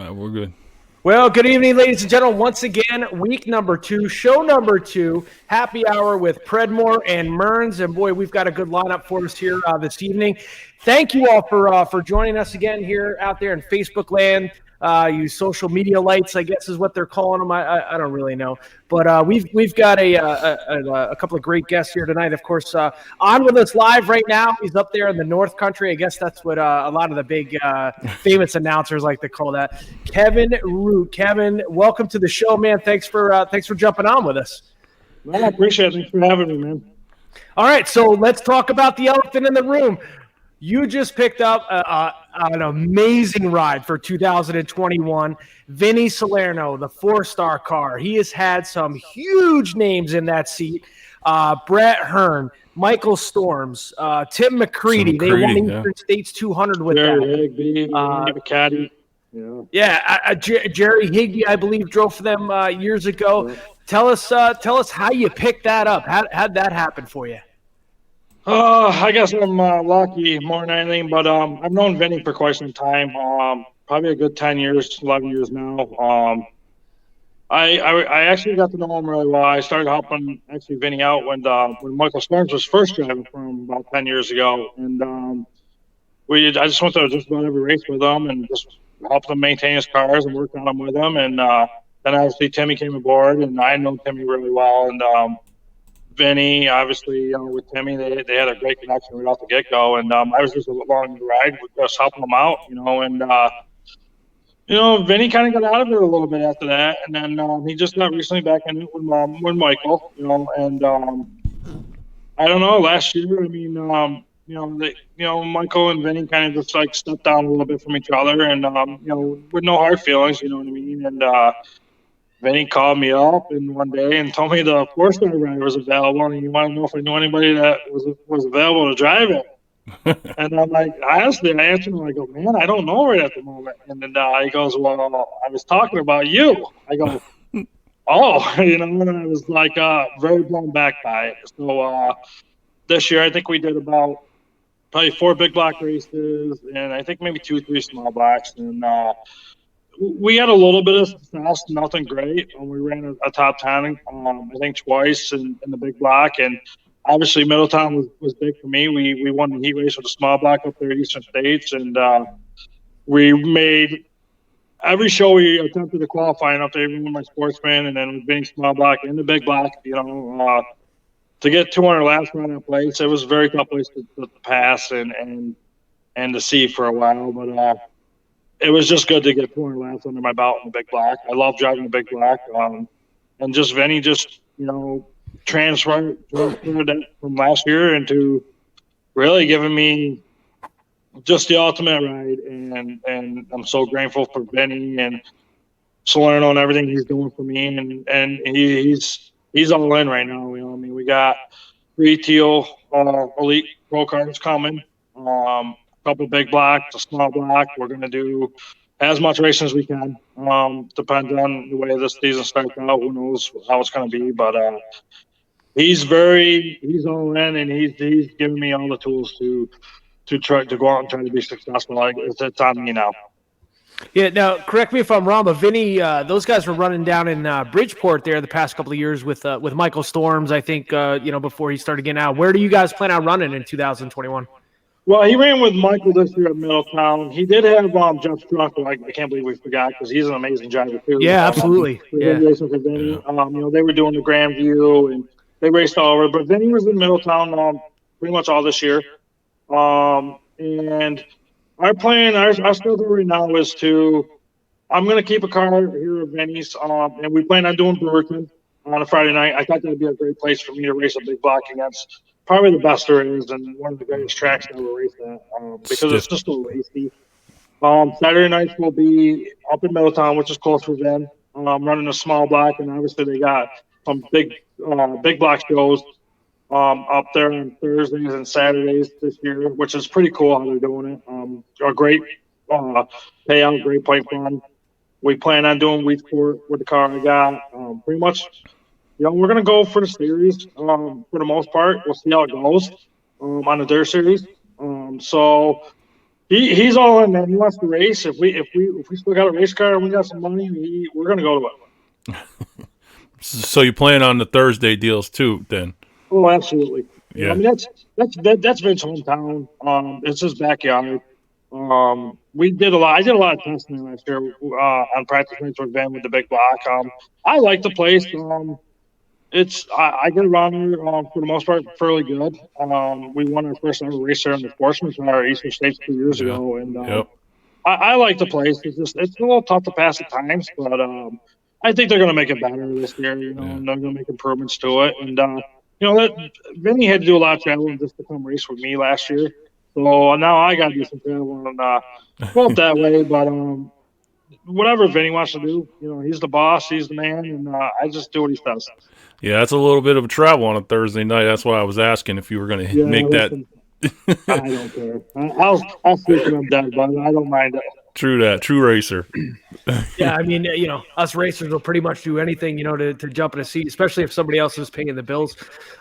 We're good. Well, good evening, ladies and gentlemen. Once again, week number 2, show number 2, happy hour with Predmore and Mearns. And boy, we've got a good lineup for us here this evening. Thank you all for joining us again here out there in Facebook land. You social media lights, I guess, is what they're calling them. I don't really know, but we've got a couple of great guests here tonight. Of course, on with us live right now. He's up there in the North Country. I guess that's what a lot of the big famous announcers like to call that. Kevin Root. Kevin, welcome to the show, man. Thanks for jumping on with us. Well, I appreciate it. Thanks for having me, man. All right, so let's talk about the elephant in the room. You just picked up an amazing ride for 2021. Vinny Salerno, the 4-star car. He has had some huge names in that seat. Brett Hearn, Michael Storms, Tim McCready. They won Eastern States 200 with that. Caddy. Jerry Higby, I believe, drove for them years ago. Yeah. Tell us how you picked that up. How'd that happen for you? I guess I'm lucky more than anything, but I've known Vinny for quite some time, probably a good 10 years, 11 years now. I actually got to know him really well. I started helping Vinny out when Michael Storms was first driving for him about 10 years ago, and I just went to just about every race with him and just helped him maintain his cars and worked on them with him. And then obviously Timmy came aboard, and I know Timmy really well, and Vinny, obviously, with Timmy, they had a great connection right off the get-go, and I was just along the ride, just helping them out, and Vinny kind of got out of it a little bit after that, and then he just got recently back in with Michael, and I don't know, last year, I mean, Michael and Vinny kind of just like stepped down a little bit from each other, and with no hard feelings, you know what I mean, and Vinny called me up one day and told me the 4-star rider was available, and he wanted to know if I knew anybody that was available to drive it. And I'm like, honestly, I answered him, I go, man, I don't know right at the moment. And then he goes, well, I was talking about you. I go, oh, and I was like very blown back by it. So this year, I think we did about probably 4 big block races, and I think maybe 2 or 3 small blocks, and we had a little bit of success, nothing great. We ran a top 10, I think twice in the big block, and obviously Middletown was big for me. We won the heat race with a small block up there at Eastern States, and we made every show we attempted to qualify up there, even with my sportsman, and then with Vinny small block in the big block, to get 200 laps around that place. It was a very tough place to pass and to see for a while, but it was just good to get 200 laps under my belt in the big block. I love driving the big block. And just Vinny transferred that from last year into really giving me just the ultimate ride. And I'm so grateful for Vinny and Salerno and everything he's doing for me. And he's all in right now. We got 3 teal elite pro cars coming. Couple big blocks, a small block. We're going to do as much racing as we can. Depends on the way this season starts out. Who knows how it's going to be, but he's all in, and he's giving me all the tools to try to go out and try to be successful. Like it's on me now. Yeah. Now, correct me if I'm wrong, but Vinny, those guys were running down in Bridgeport there the past couple of years with Michael Storms. I think before he started getting out. Where do you guys plan on running in 2021? Well, he ran with Michael this year at Middletown. He did have Jeff Struck, who I can't believe we forgot because he's an amazing driver too. Yeah, absolutely. Yeah. They were doing the Grandview and they raced all over. But Vinny was in Middletown pretty much all this year. And our plan, our schedule right now is I'm going to keep a car here at Vinny's, and we plan on doing Brewerton on a Friday night. I thought that would be a great place for me to race a big block against. Probably the best there is, and one of the greatest tracks I ever raced at because it's just so racy. Saturday nights will be up in Middletown, which is close for Vin. Running a small block, and obviously they got some big block shows up there on Thursdays and Saturdays this year, which is pretty cool how they're doing it. A great payout, great pipe run. We plan on doing Wheatsport with the car I got. Pretty much. We're going to go for the series for the most part. We'll see how it goes on the dirt series. So, he's all in, man. He wants to race. If we still got a race car and we got some money, we're gonna go to it. So you plan on the Thursday deals too, then? Oh, absolutely. Yeah. I mean, that's Vince's hometown. It's his backyard. We did a lot. I did a lot of testing last year on practice nights with Van with the big block. I like the place. I get around here for the most part fairly good. We won our first ever race there in the Sportsman's Car Eastern States 2 years ago, and Yep. I like the place. It's a little tough to pass at times, but I think they're going to make it better this year. And they're going to make improvements to it. And Vinny had to do a lot of traveling just to come race with me last year, so now I got to do some traveling and go up that way. But whatever Vinny wants to do, he's the boss, he's the man, and I just do what he says. Yeah, that's a little bit of a travel on a Thursday night. That's why I was asking if you were going to make listen, that. I don't care. I'll sleep when I'm dead, but I don't mind it. True that. True racer. Yeah, I mean, us racers will pretty much do anything, to jump in a seat, especially if somebody else is paying the bills.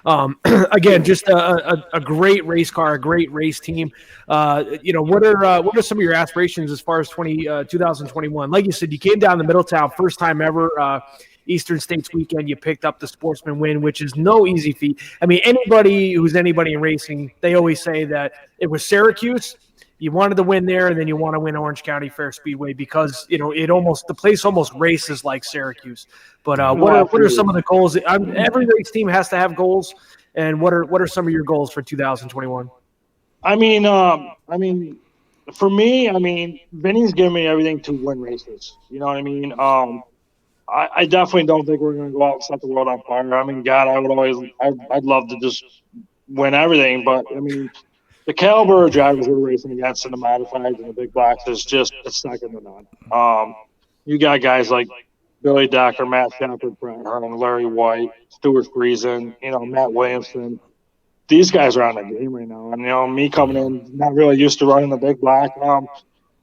Again, just a great race car, a great race team. What are some of your aspirations as far as 2021? Like you said, you came down to Middletown, first time ever. Eastern States weekend, you picked up the Sportsman win, which is no easy feat. I mean, anybody in racing, they always say that it was Syracuse. You wanted to win there, and then you want to win Orange County Fair Speedway because the place almost races like Syracuse. But what are some of the goals? Every race team has to have goals, and what are some of your goals for 2021? I mean, for me, Vinny's giving me everything to win races. You know what I mean? I definitely don't think we're going to go out and set the world on fire. I mean, God, I'd love to just win everything, but I mean, the caliber of drivers we're racing against in the modifieds and the big blocks is it's second to none. You got guys like Billy Decker, Matt Shepard, Brent Herman, Larry White, Stuart Friesen, Matt Williamson. These guys are on the game right now. And, me coming in, not really used to running the big block.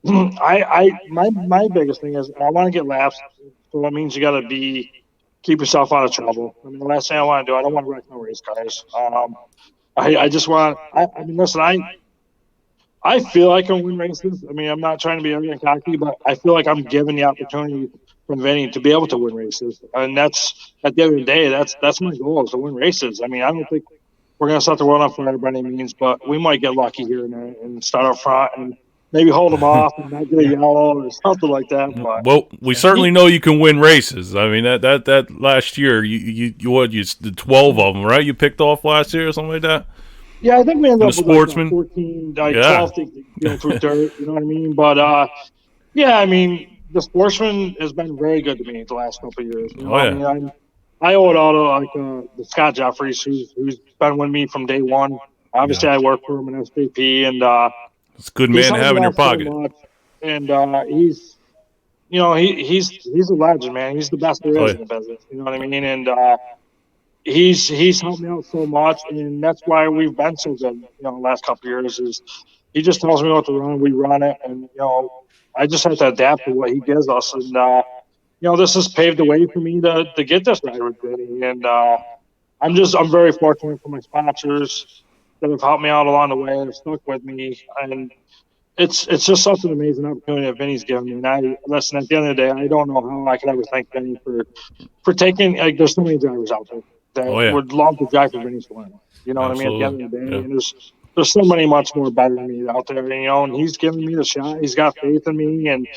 My biggest thing is I want to get laps. So that means you got to keep yourself out of trouble. I mean, the last thing I want to do, I don't want to wreck no race cars. I just want. Listen. I feel I can win races. I mean, I'm not trying to be arrogant cocky, but I feel like I'm given the opportunity from Vinny to be able to win races, and that's at the end of the day, that's my goal is to win races. I mean, I don't think we're gonna set the world on fire by any means, but we might get lucky here and there and start up front and maybe hold them off and not get a yellow or something like that. But well, we certainly know you can win races. I mean, that last year, you the 12 of them, right? You picked off last year or something like that. Yeah, I think we ended up with Sportsman. 14, 12 through dirt. You know what I mean? But yeah, I mean, the Sportsman has been very good to me the last couple of years. I owe it all to the Scott Jeffries, who's been with me from day one. Obviously, I work for him in SVP, and it's a good man to have in your pocket. So and he's a legend, man. He's the best there is in the business. You know what I mean? And he's helped me out so much, and that's why we've been so good. The last couple of years is he just tells me what to run, we run it, and I just have to adapt to what he gives us. And this has paved the way for me to get this ride with Vinny. And I'm very fortunate for my sponsors that have helped me out along the way and have stuck with me. And it's just such an amazing opportunity that Vinny's given me. And listen, at the end of the day, I don't know how I could ever thank Vinny for taking, there's so many drivers out there that would love to drive for Vinny's win. You know Absolutely. what I mean? At the end of the day, and there's so many much more better than me out there, and he's giving me the shot. He's got faith in me, and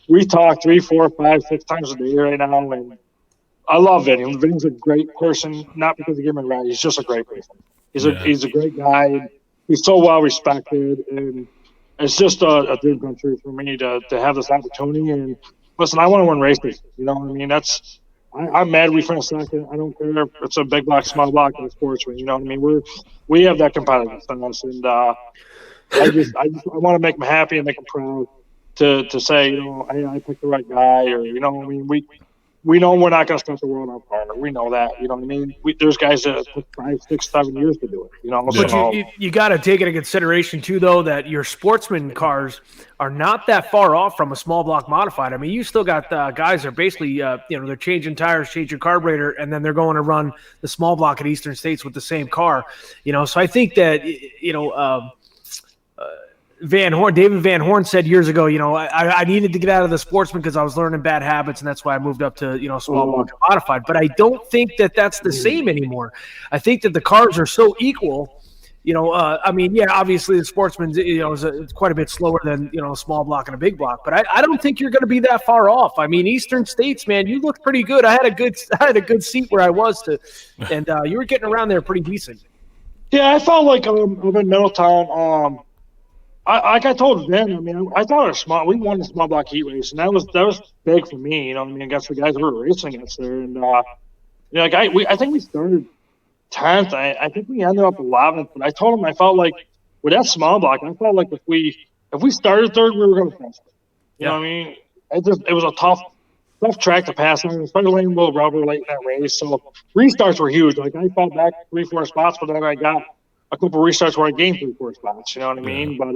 we talk 3, 4, 5, 6 times a day right now, and I love Vinny. Vinny's a great person, not because he gave me a ride. He's just a great person. He's a great guy. And he's so well respected, and it's just a dream come true for me to have this opportunity. And listen, I want to win races. You know what I mean? I'm mad we finished second. I don't care if it's a big block, small block, in Sportsman. You know what I mean? We have that competitiveness in us, and I want to make them happy and make them proud to say, hey, I picked the right guy, or we know we're not going to start the world on fire. We know that. You know what I mean? There's guys that took 5, 6, 7 years to do it. But So, you got to take into consideration too, though, that your Sportsman cars are not that far off from a small block modified. I mean, you still got guys that are basically, they're changing tires, changing carburetor, and then they're going to run the small block at Eastern States with the same car. So I think that, David Van Horn said years ago, I needed to get out of the sportsman because I was learning bad habits, and that's why I moved up to, small block and modified. But I don't think that that's the same anymore. I think that the cars are so equal. Obviously the sportsman, is quite a bit slower than, a small block and a big block, but I don't think you're going to be that far off. I mean, Eastern States, man, you look pretty good. I had a good seat where I was and you were getting around there pretty decent. Yeah, I felt like I'm in Middletown. Like I told Vin, I mean, I thought we won the small block heat race, and that was big for me. Against the guys we were racing against there, and I think we started 10th. I think we ended up 11th, but I told him I felt like with that small block, I felt like if we started third, we were going to finish. You know what I mean? It was a tough track to pass on, especially a little rubber late in that race. So restarts were huge. Like I fell back 3-4 spots, but then I got a couple restarts where I gained 3-4 spots. You know what I mean? But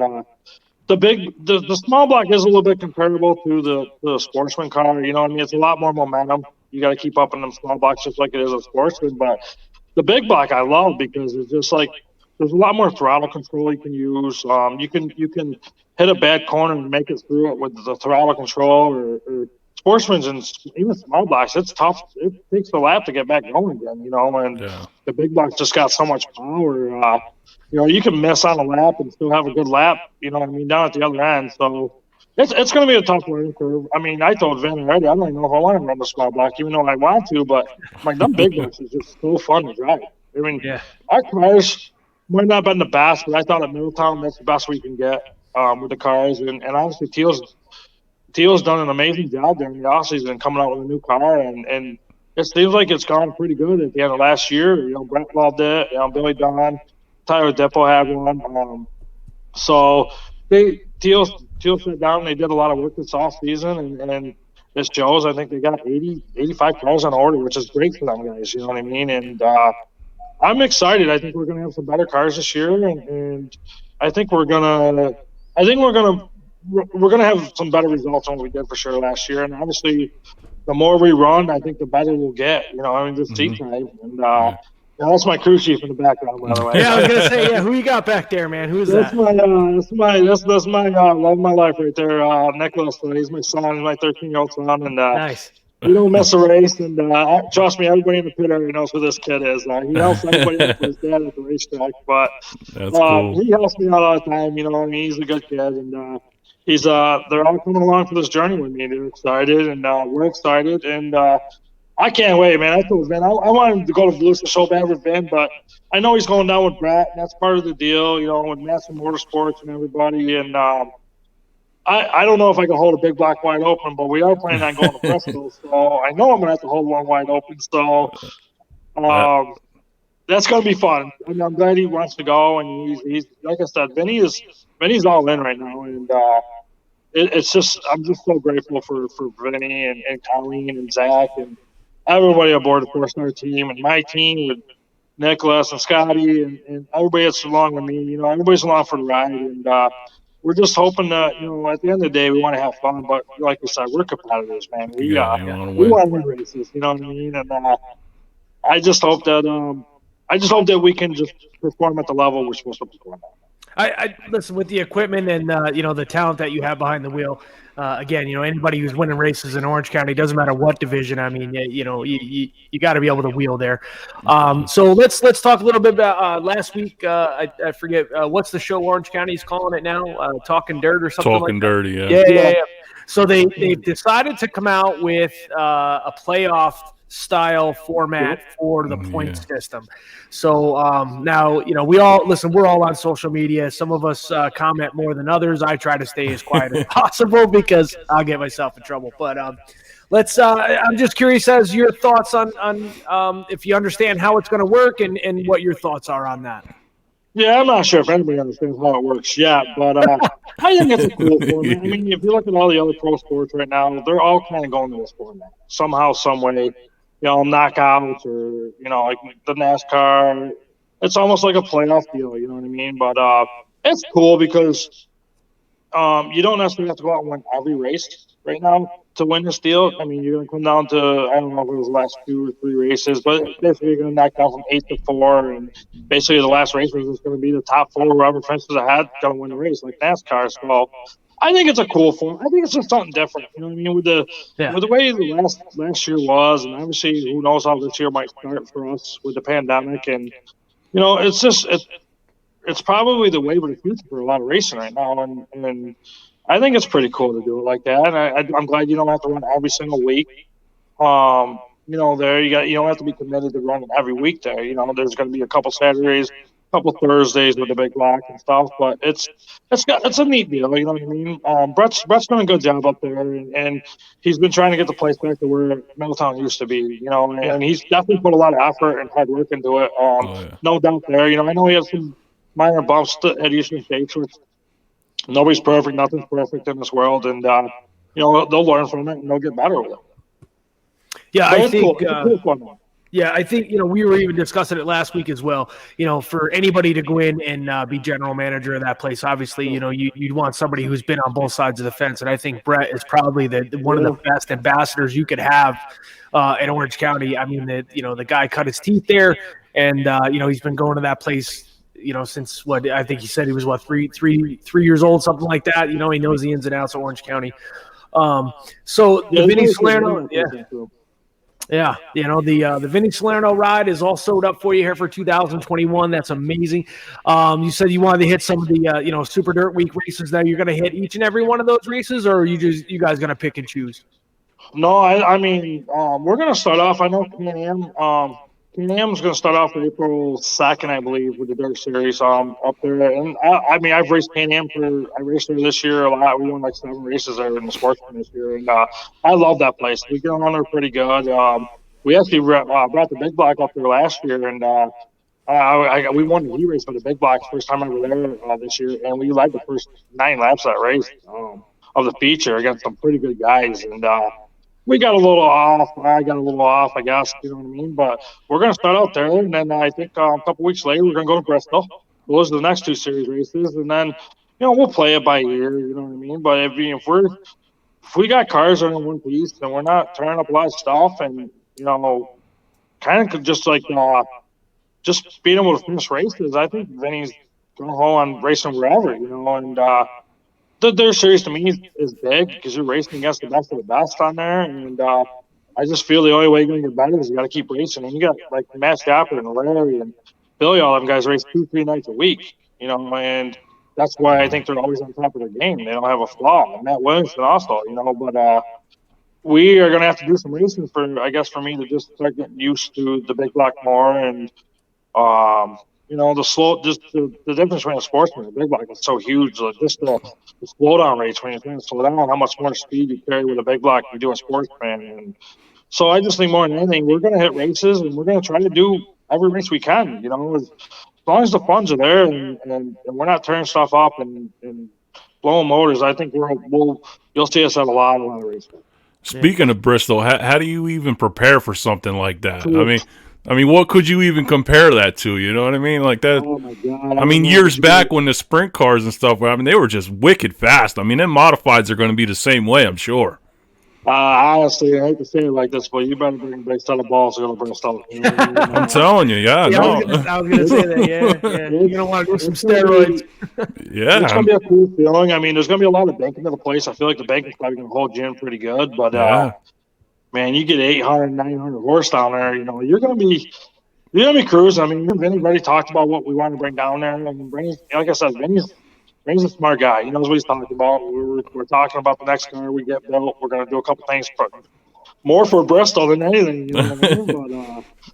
the small block is a little bit comparable to the sportsman car. You know what I mean? It's a lot more momentum. You got to keep up in the small blocks just like it is a sportsman. But the big block I love because it's just like there's a lot more throttle control you can use. You can hit a bad corner and make it through it with the throttle control or sportsmen's and even small blocks. It's tough. It takes a lap to get back going again, and the big blocks just got so much power. You can miss on a lap and still have a good lap, down at the other end. So it's going to be a tough learning curve. I mean, I told Vin already, I don't even know if I want to run the small block, even though I want to, but them big blocks is just so fun to drive. I mean, our cars might not have been the best, but I thought at Middletown, that's the best we can get with the cars. And honestly, Teal's done an amazing job there in the offseason coming out with a new car, and it seems like it's gone pretty good at the end of last year. Brett loved it. Billy Don, Tyler Dippo had one. So Teal sat down and they did a lot of work this offseason, and this shows. I think they got 85 cars on order, which is great for them guys. You know what I mean? And I'm excited. I think we're going to have some better cars this year, and I think we're gonna have some better results than what we did for sure last year. And obviously, the more we run, I think the better we'll get. Just seat time. And that's my crew chief in the background, by the way. Yeah, I was gonna say, who you got back there, man? Who's that? That's my love of my life right there. Nicholas, he's my son. He's my 13-year-old son, and nice. We don't miss a race. And trust me, everybody in the pit area knows who this kid is. He helps everybody out for his dad at the racetrack, but cool. He helps me out all the time. He's a good kid, and they're all coming along for this journey with me. They're excited, and we're excited, and I can't wait, man. I told Ben I wanted to go to Volusia so bad with Ben, but I know he's going down with Brett, and that's part of the deal, with Master Motorsports and everybody. And I don't know if I can hold a big block wide open, but we are planning on going to Bristol, so I know I'm going to have to hold one wide open. So that's going to be fun. I mean, I'm glad he wants to go, and he's like I said, Vinny's all in right now, and it's just I'm just so grateful for Vinny and Colleen and Zach and everybody aboard the 4-star team and my team with Nicholas and Scotty and everybody that's along with me. Everybody's along for the ride, and we're just hoping that at the end of the day we want to have fun. But like you said, we're competitors, man. We want to win races. You know what I mean? And I just hope that we can just perform at the level we're supposed to perform at. I listen with the equipment and the talent that you have behind the wheel. Again, anybody who's winning races in Orange County, doesn't matter what division. I mean, you got to be able to wheel there. So let's talk a little bit about last week. I forget what's the show Orange County's calling it now. Talking Dirt or something. Talking like Dirty, that. Yeah. So they've decided to come out with a playoff style format for the point system. So now, we're all on social media. Some of us comment more than others. I try to stay as quiet as possible because I'll get myself in trouble. But I'm just curious as your thoughts on if you understand how it's going to work and what your thoughts are on that. Yeah, I'm not sure if anybody understands how it works yet, but I think it's a cool format. I mean, if you look at all the other pro sports right now, they're all kind of going to this format somehow, some way. Knockouts or, like the NASCAR. It's almost like a playoff deal, you know what I mean? But it's cool because you don't necessarily have to go out and win every race right now to win this deal. I mean, you're going to come down to, I don't know if it was the last 2 or 3 races, but basically you're going to knock down from 8 to 4, and basically the last race is going to be the top 4, whoever finishes ahead, going to win the race, like NASCAR. So I think it's a cool form. I think it's just something different. You know what I mean? Yeah. With the way the last year was, and obviously who knows how this year might start for us with the pandemic, and it's just it's probably the wave of the future for a lot of racing right now, and I think it's pretty cool to do it like that. And I'm glad you don't have to run every single week. There you don't have to be committed to running every week there. There's going to be a couple Saturdays, a couple Thursdays with the big block and stuff, but it's a neat deal. You know what I mean? Brett's done a good job up there, and he's been trying to get the place back to where Middletown used to be. And he's definitely put a lot of effort and hard work into it. No doubt there. I know he has some minor bumps at Eastern States, which nobody's perfect, nothing's perfect in this world, and they'll learn from it and they'll get better with it. Yeah, But I it's think. cool. Yeah, I think we were even discussing it last week as well. For anybody to go in and be general manager of that place, obviously, you'd want somebody who's been on both sides of the fence, and I think Brett is probably one of the best ambassadors you could have in Orange County. I mean, the guy cut his teeth there, and he's been going to that place. Since what I think he said he was three years old, something like that. He knows the ins and outs of Orange County. So the Vinny Salerno, yeah, the Vinny Salerno ride is all sewed up for you here for 2021. That's amazing. You said you wanted to hit some of the Super Dirt Week races. Now you're going to hit each and every one of those races, or are you guys going to pick and choose? No, I mean, we're going to start off. I know Can-Am is going to start off April 2nd, I believe, with the Dirt Series up there. And I mean, I've raced Can-Am I raced there this year a lot. We won like 7 races there in the Sportsman this year, and I love that place. We get on there pretty good. We actually brought the big block up there last year, and we won the heat race for the big block first time I was there this year, and we led the first 9 laps of that race of the feature against some pretty good guys, and we got a little off. I got a little off, I guess. You know what I mean? But we're going to start out there, and then I think a couple weeks later we're going to go to Bristol. Those are the next 2 series races, and then we'll play it by ear. You know what I mean? But if we got cars that are in one piece and we're not tearing up a lot of stuff, and kind of just like just being able to finish races, I think Vinny's going to go on racing wherever. And their series to me is big because you're racing against the best of the best on there, and I just feel the only way you're going to get better is you got to keep racing. And you got like Matt Stapper and Larry and Billy, all them guys race 2-3 nights a week, and that's why I think they're always on top of their game. They don't have a flaw. And Matt Williamson also, but we are going to have to do some racing for me to just start getting used to the big block more, and the difference between a sportsman and a big block is so huge. Like just the slowdown rates when you're trying to slow down, how much more speed you carry with a big block you do a sportsman. And so I just think more than anything, we're going to hit races and we're going to try to do every race we can. As long as the funds are there and we're not tearing stuff up and blowing motors, I think you'll see us have a lot of races. Speaking of Bristol, how do you even prepare for something like that? I mean, what could you even compare that to? You know what I mean? Like that. Oh my God! I mean, years back when the sprint cars and stuff were, they were just wicked fast. I mean, them modifieds are going to be the same way, I'm sure. Honestly, I hate to say it like this, but you better bring a big set of balls to go to Bristol. I'm telling you, yeah. I was going to say that, yeah. You're going to want to do some steroids. Yeah. It's going to be a cool feeling. I mean, there's going to be a lot of banking to the place. I feel like the banking's probably going to hold you in pretty good, but man, you get 800, 900 horse down there, you're going to be cruising. I mean, Vinny already talked about what we want to bring down there. I mean, like I said, Vinny's a smart guy. He knows what he's talking about. We're talking about the next car we get built. We're going to do a couple things more for Bristol than anything. You know what I mean? But,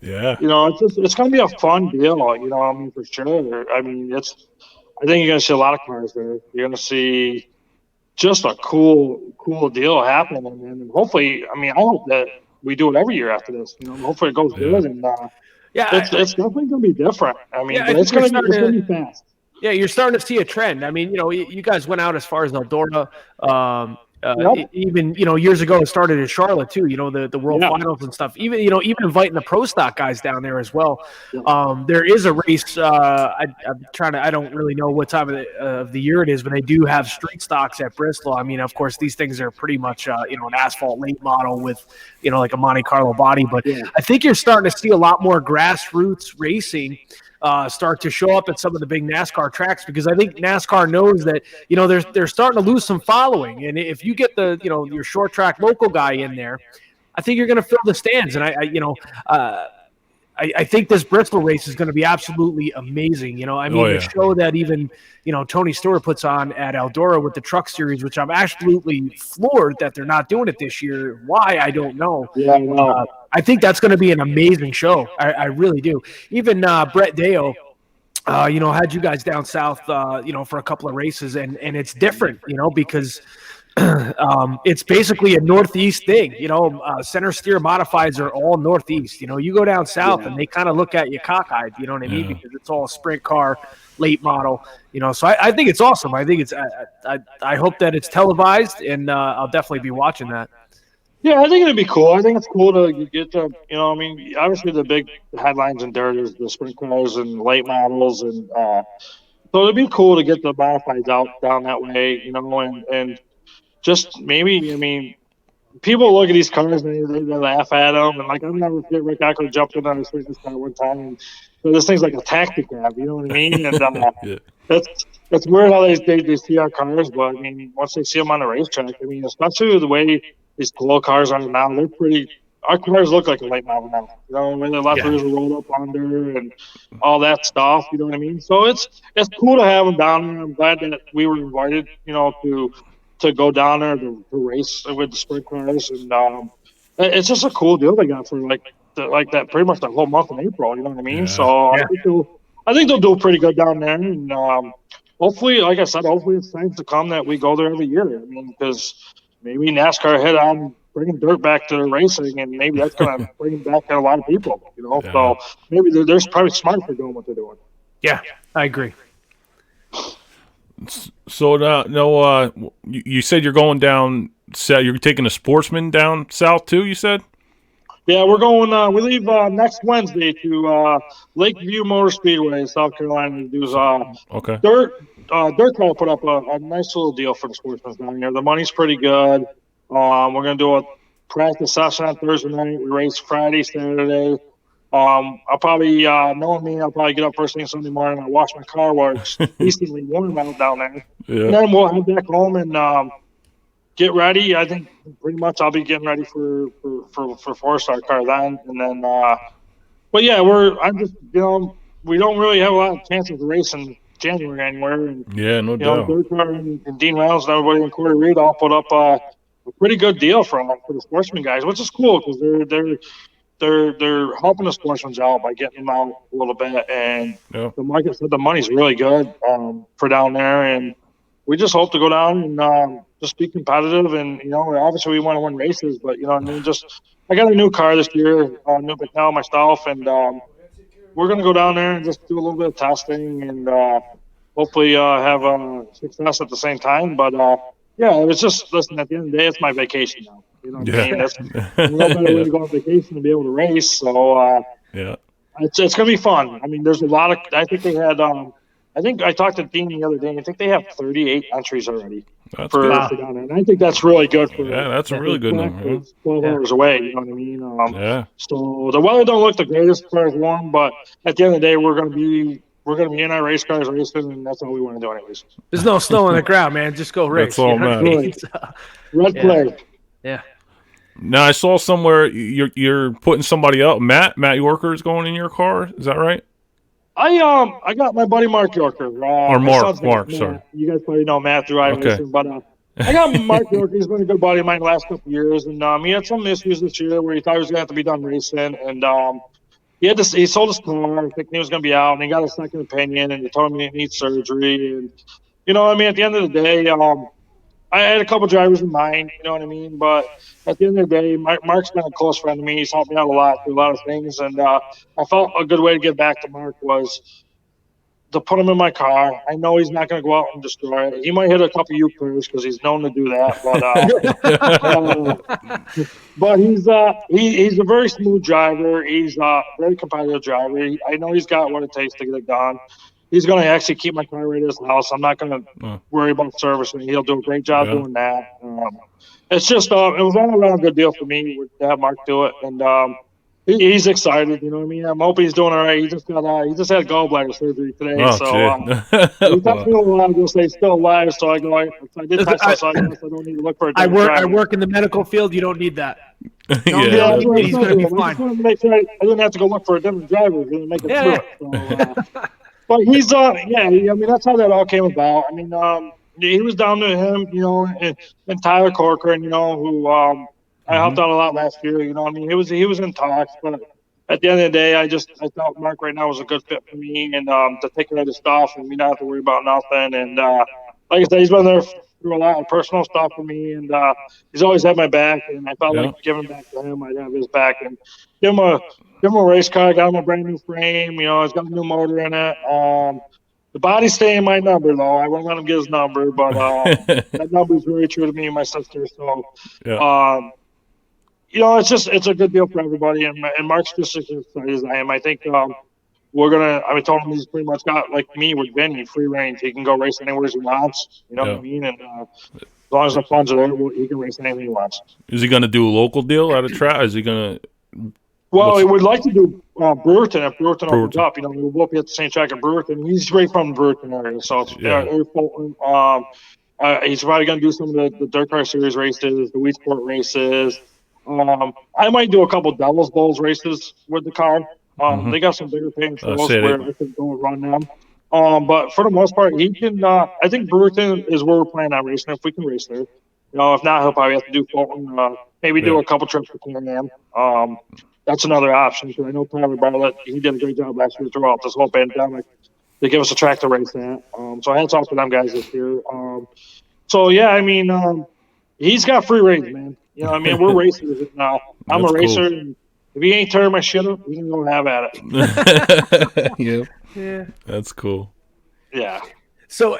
yeah. It's going to be a fun deal, I mean, for sure. I mean, I think you're going to see a lot of cars there. You're going to see just a cool deal happening, and hopefully, I mean, I hope that we do it every year after this. Hopefully it goes good, and it's definitely going to be different. I mean, it's going to be fast. Yeah, you're starting to see a trend. I mean, you guys went out as far as Eldora. Yep. Even years ago, it started in Charlotte too. The World Yeah. Finals and stuff. Even inviting the pro stock guys down there as well. Yeah. There is a race. I'm trying to. I don't really know what time of the year it is, but they do have street stocks at Bristol. I mean, of course, these things are pretty much an asphalt late model with like a Monte Carlo body. But Yeah. I think you're starting to see a lot more grassroots racing start to show up at some of the big NASCAR tracks, because I think NASCAR knows that they're starting to lose some following, and if you get your short track local guy in there, I think you're going to fill the stands. And I think this Bristol race is going to be absolutely amazing. The show that even Tony Stewart puts on at Eldora with the Truck Series, which I'm absolutely floored that they're not doing it this year. Why, I don't know. Yeah, I know. I think that's going to be an amazing show. I really do. Even Brett Deo, had you guys down south, for a couple of races, and it's different, because it's basically a Northeast thing. Center steer modifieds are all Northeast. You go down south and they kind of look at you cockeyed, you know what I mean? Because it's all sprint car, late model, so I think it's awesome. I think I hope that it's televised, and I'll definitely be watching that. Yeah, I think it'd be cool. I think it's cool to get the, obviously the big headlines in dirt is the sprint cars and late models, and so it'd be cool to get the modifieds out down that way, and just maybe, people look at these cars and they laugh at them, and like I'll never forget Rick Eckler jumped in on a sprint car one time, and so this thing's like a taxi cab, you know what I mean? And that's weird how they see our cars, but I mean, once they see them on the racetrack, especially the way these glow cars are now, they're pretty. Our cars look like a late model now. When the left rears are rolled up under and all that stuff. You know what I mean? So it's cool to have them down there. I'm glad that we were invited, to go down there to race with the sprint cars, and it's just a cool deal they got for like that pretty much the whole month of April. You know what I mean? Yeah. So I think they'll do pretty good down there, and hopefully, like I said, hopefully it's time to come that we go there every year. I mean, because maybe NASCAR hit on bringing dirt back to racing, and maybe that's going to bring back a lot of people. Yeah. So maybe they're probably smart for doing what they're doing. Yeah, I agree. So now, you said you're going down. You're taking a Sportsman down south too. You said. Yeah, we're going. We leave next Wednesday to Lakeview Motor Speedway in South Carolina to do Okay. dirt. Dirt Car put up a nice little deal for the sportsmen down here. The money's pretty good. We're gonna do a practice session on Thursday night. We race Friday, Saturday. I'll probably, knowing me, I'll probably get up first thing Sunday morning. I'll wash my car while it's decently warm out down there. Yeah. And then we'll head back home and get ready. I think pretty much I'll be getting ready for 4-star car then. And then, but yeah, I'm just, we don't really have a lot of chances of racing January anywhere. And, Yeah, no doubt. Dirt Car and Dean Reynolds and everybody in Corey Reed all put up a pretty good deal for the sportsman guys, which is cool because they're helping the sportsmen out by getting them out a little bit. And like I said, the money's really good for down there. And we just hope to go down and just be competitive. And, obviously we want to win races, but, I got a new car this year, new McNell myself, and we're going to go down there and just do a little bit of testing and hopefully have success at the same time. But, yeah, it was just, listen, at the end of the day, it's my vacation now. You know what I mean? That's a little better way to go on vacation to be able to race. So, it's going to be fun. I mean, there's a lot of – I think they had I think I talked to Dean the other day. I think they have 38 entries already for down there. And I think that's really good for – Yeah, that's a really good number. 12 hours away, you know what I mean? So the weather don't look the greatest as far as warm, but at the end of the day, we're going to be in our race cars racing, and that's all we want to do anyways. There's no snow on the ground, man. Just go race. That's all matters. Red flag. Yeah. Now I saw somewhere you're putting somebody up. Matt Yorker is going in your car. Is that right? I got my buddy Mark Yorker. Or Mark. Sorry. You guys probably know Matt through iRacing, but I got Mark Yorker. He's been a good buddy of mine the last couple of years, and he had some issues this year where he thought he was going to have to be done racing, and he sold his car, thinking he was going to be out, and he got a second opinion, and he told me he needs surgery. And, at the end of the day, I had a couple drivers in mind, you know what I mean? But at the end of the day, Mark's been a close friend to me. He's helped me out a lot through a lot of things. And I felt a good way to get back to Mark was to put him in my car. I know he's not going to go out and destroy it. He might hit a couple U-curves because he's known to do that. But he's a very smooth driver. He's a very competitive driver. I know he's got what it takes to get it done. He's going to actually keep my car right at his house. I'm not going to worry about servicing. He'll do a great job doing that. It's just it was all around a good deal for me to have Mark do it, and he's excited. You know what I mean? I'm hoping he's doing all right. He just had gallbladder surgery today, he talked to me a while ago. Say he's still alive, so I go. I did test this, so I guess I don't need to look for a different driver. I work in the medical field. You don't need that. Yeah. He's going to be fine. I just wanted to make sure I didn't have to go look for a different driver to make it through it. So, but he's I mean, that's how that all came about. I mean, he was down to him, you know, and Tyler Corcoran, you know, who I helped out a lot last year. You know, I mean, he was in talks, but at the end of the day, I thought Mark right now was a good fit for me, and to take care of the stuff and me not have to worry about nothing. And like I said, he's been there through a lot of personal stuff for me, and he's always had my back. And I felt like giving back to him, I'd have his back, and give him a race car. Got him a brand new frame. You know, it's got a new motor in it. The body's staying my number though. I won't let him get his number, but that number's very true to me and my sister. So, you know, it's a good deal for everybody, and Mark's just as excited as I am. I think I told him he's pretty much got, like me with Vinny, free range. He can go race anywhere he wants. You know what I mean? And as long as the funds are there, he can race anything he wants. Is he going to do a local deal out of track? Is he going to? Well, he would like to do Brewerton if Brewerton opens up. You know, we'll both be at the same track at Brewerton. He's right from the Brewerton area, so it's Fulton. He's probably going to do some of the Dirt Car Series races, the Wheat Sport races. I might do a couple Devil's Bowls races with the car. They got some bigger paying shows where I could go and run them. But for the most part, he can. I think Brewerton is where we're planning on racing if we can race there. You know, if not, he'll probably have to do Fulton. Maybe do a couple trips to Can-Am. That's another option because I know Tyler Bartlett, he did a great job last year throughout this whole pandemic to give us a track to race at. So hats off to them guys this year. So yeah, I mean, he's got free range, man. You know, I mean, we're racers now. I'm a racer, and if he ain't tearing my shit up, he can go have at it. Yeah, that's cool. Yeah. So